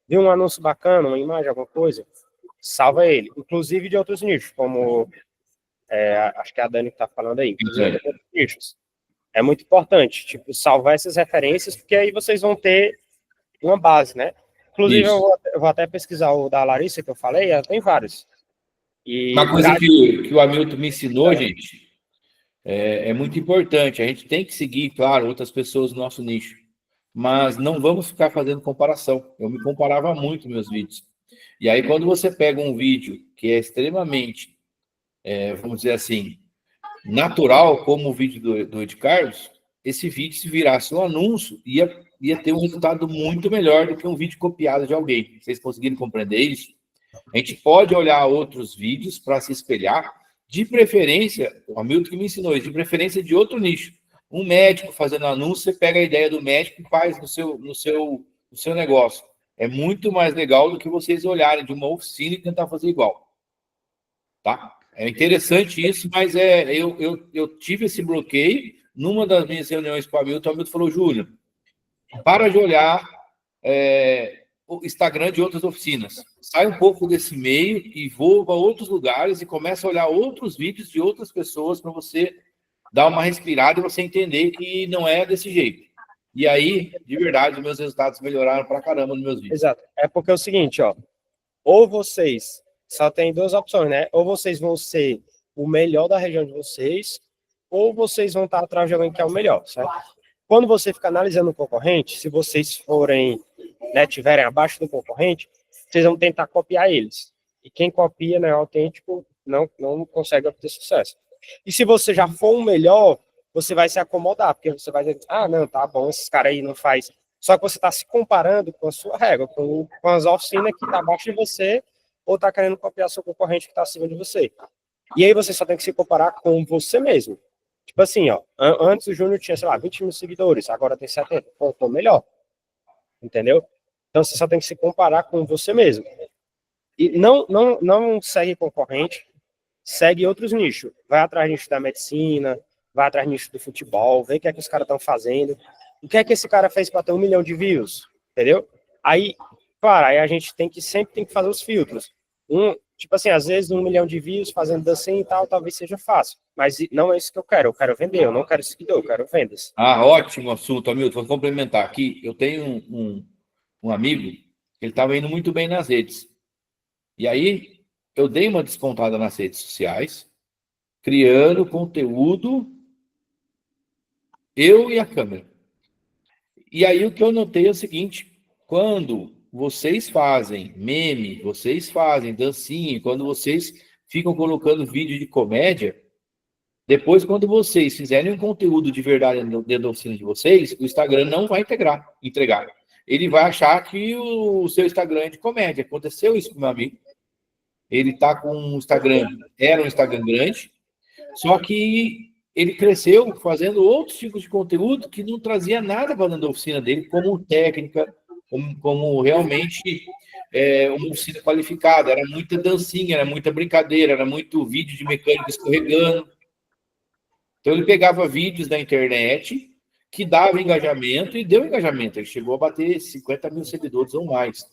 Viu um anúncio bacana, uma imagem, alguma coisa, salva ele. Inclusive de outros nichos, como acho que é a Dani que está falando aí. Inclusive de outros nichos. É muito importante, tipo, salvar essas referências, porque aí vocês vão ter uma base, né? Inclusive, eu vou até pesquisar o da Larissa, que eu falei, ela tem vários. E uma coisa que o Hamilton me ensinou, gente, é muito importante. A gente tem que seguir, claro, outras pessoas do nosso nicho, mas não vamos ficar fazendo comparação. Eu me comparava muito nos meus vídeos. E aí, quando você pega um vídeo que é extremamente, vamos dizer assim, natural, como o vídeo do Ed Carlos, esse vídeo, se virasse um anúncio, ia ter um resultado muito melhor do que um vídeo copiado de alguém. Vocês conseguiram compreender isso? A gente pode olhar outros vídeos para se espelhar, de preferência, o Hamilton que me ensinou isso, de preferência de outro nicho. Um médico fazendo anúncio, você pega a ideia do médico e faz no seu negócio. É muito mais legal do que vocês olharem de uma oficina e tentar fazer igual. Tá? É interessante isso, mas eu tive esse bloqueio numa das minhas reuniões com o Hamilton falou, Júlio, para de olhar o Instagram de outras oficinas. Sai um pouco desse meio e voa para outros lugares e começa a olhar outros vídeos de outras pessoas para você dar uma respirada e você entender que não é desse jeito. E aí, de verdade, os meus resultados melhoraram pra caramba nos meus vídeos. Exato. É porque é o seguinte, ó. Ou vocês... Só tem duas opções, né? Ou vocês vão ser o melhor da região de vocês, ou vocês vão estar atrás de alguém que é o melhor, certo? Quando você fica analisando o concorrente, se vocês forem, né, tiverem abaixo do concorrente, vocês vão tentar copiar eles. E quem copia, né, autêntico, não consegue obter sucesso. E se você já for o melhor, você vai se acomodar, porque você vai dizer, não, tá bom, esses caras aí não faz. Só que você está se comparando com a sua régua, com as oficinas que estão abaixo de você, ou está querendo copiar seu concorrente que está acima de você. E aí você só tem que se comparar com você mesmo. Tipo assim, ó, antes o Júnior tinha, sei lá, 20 mil seguidores, agora tem 70. Pô, tô melhor. Entendeu? Então você só tem que se comparar com você mesmo. E não segue concorrente, segue outros nichos. Vai atrás do nicho da medicina, vai atrás do nicho do futebol, vê o que é que os caras estão fazendo. O que é que esse cara fez para ter 1 milhão de views? Entendeu? Aí, claro, aí a gente sempre tem que fazer os filtros. Tipo assim, às vezes 1 milhão de views fazendo dancinha e tal, talvez seja fácil. Mas não é isso que eu quero vender, eu não quero seguidor, eu quero vendas. Ótimo assunto, Hamilton. Vou complementar aqui. Eu tenho um amigo, ele estava indo muito bem nas redes. E aí, eu dei uma descontada nas redes sociais, criando conteúdo, eu e a câmera. E aí, o que eu notei é o seguinte, quando vocês fazem meme, vocês fazem dancinha, quando vocês ficam colocando vídeo de comédia, depois, quando vocês fizerem um conteúdo de verdade dentro da oficina de vocês, o Instagram não vai entregar. Ele vai achar que o seu Instagram é de comédia. Aconteceu isso com meu amigo. Ele tá com um Instagram, era um Instagram grande, só que ele cresceu fazendo outros tipos de conteúdo que não trazia nada para dentro da oficina dele, como técnica, como realmente uma oficina qualificada. Era muita dancinha, era muita brincadeira, era muito vídeo de mecânica escorregando. Então, ele pegava vídeos da internet que dava engajamento e deu engajamento. Ele chegou a bater 50 mil seguidores ou mais.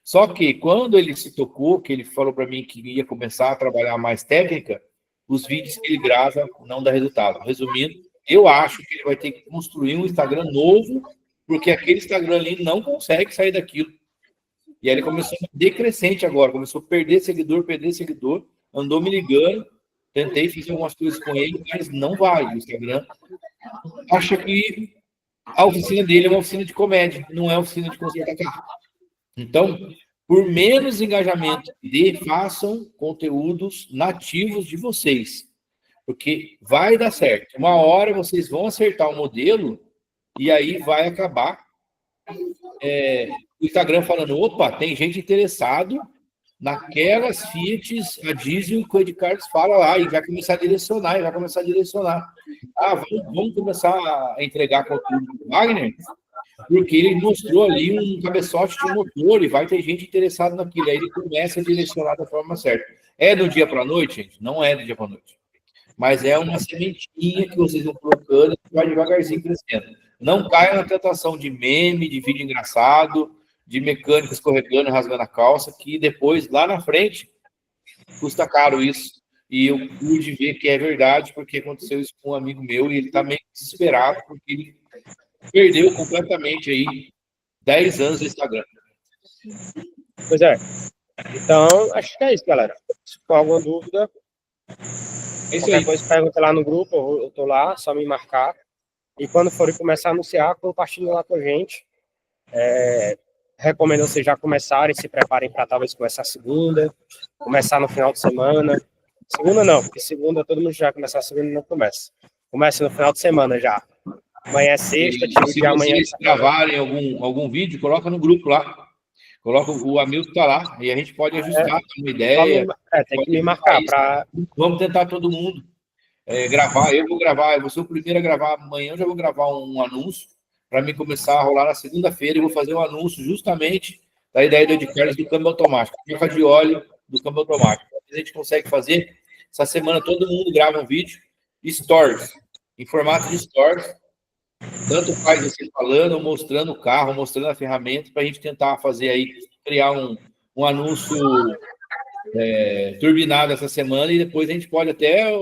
Só que, quando ele se tocou, que ele falou para mim que ia começar a trabalhar mais técnica, os vídeos que ele grava não dá resultado. Resumindo, eu acho que ele vai ter que construir um Instagram novo, porque aquele Instagram ali não consegue sair daquilo. E aí ele começou a decrescente agora, começou a perder seguidor, andou me ligando, tentei fazer algumas coisas com ele, mas não vai. O Instagram acha que a oficina dele é uma oficina de comédia, não é oficina de consertar carro. Então, por menos engajamento, façam conteúdos nativos de vocês, porque vai dar certo. Uma hora vocês vão acertar o modelo e aí vai acabar o Instagram falando, opa, tem gente interessado naquelas Fiats, a diesel que o Ed Carlos fala lá, e vai começar a direcionar. Vamos começar a entregar conteúdo do Wagner, porque ele mostrou ali um cabeçote de motor e vai ter gente interessada naquilo. Aí ele começa a direcionar da forma certa. É do dia para a noite, gente? Não é do dia para a noite. Mas é uma sementinha que vocês vão colocando e vai devagarzinho crescendo. Não caia na tentação de meme, de vídeo engraçado, de mecânica escorregando, rasgando a calça, que depois, lá na frente, custa caro isso. E eu pude ver que é verdade, porque aconteceu isso com um amigo meu e ele está meio desesperado, porque ele perdeu completamente aí 10 anos do Instagram. Pois é. Então, acho que é isso, galera. Se for alguma dúvida, É isso qualquer aí. coisa, pergunta lá no grupo, eu tô lá, só me marcar. E quando forem começar a anunciar, compartilhem lá com a gente. Recomendo vocês já começarem, se preparem para talvez começar segunda, começar no final de semana. Segunda não, porque segunda todo mundo já vai começar, segunda não começa. Começa no final de semana já. Amanhã é sexta, tira o Se dia amanhã. vocês gravarem algum vídeo, coloca no grupo lá. Coloca o Hamilton tá lá e a gente pode ajustar uma ideia. Tem que me marcar para. Vamos tentar todo mundo gravar. Eu vou ser o primeiro a gravar amanhã. Eu já vou gravar um anúncio para mim começar a rolar na segunda-feira e vou fazer um anúncio justamente da ideia do Ed Carlos do câmbio automático, troca de óleo do câmbio automático. A gente consegue fazer essa semana, todo mundo grava um vídeo, stories, em formato de stories. Tanto faz você falando, mostrando o carro, mostrando a ferramenta, para a gente tentar fazer aí, criar um anúncio turbinado essa semana, e depois a gente pode até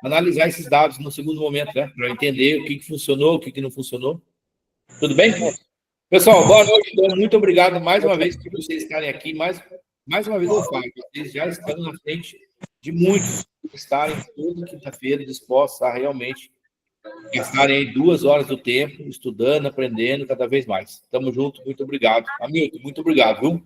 analisar esses dados no segundo momento, né? Para entender o que funcionou, o que não funcionou. Tudo bem? Pessoal, boa noite. Então, muito obrigado mais uma vez por vocês estarem aqui. Mais uma vez eu falo, vocês já estão na frente de muitos que estarem toda quinta-feira dispostos a realmente gastarem aí 2 horas do tempo, estudando, aprendendo cada vez mais. Tamo junto, muito obrigado. Hamilton, muito obrigado, viu?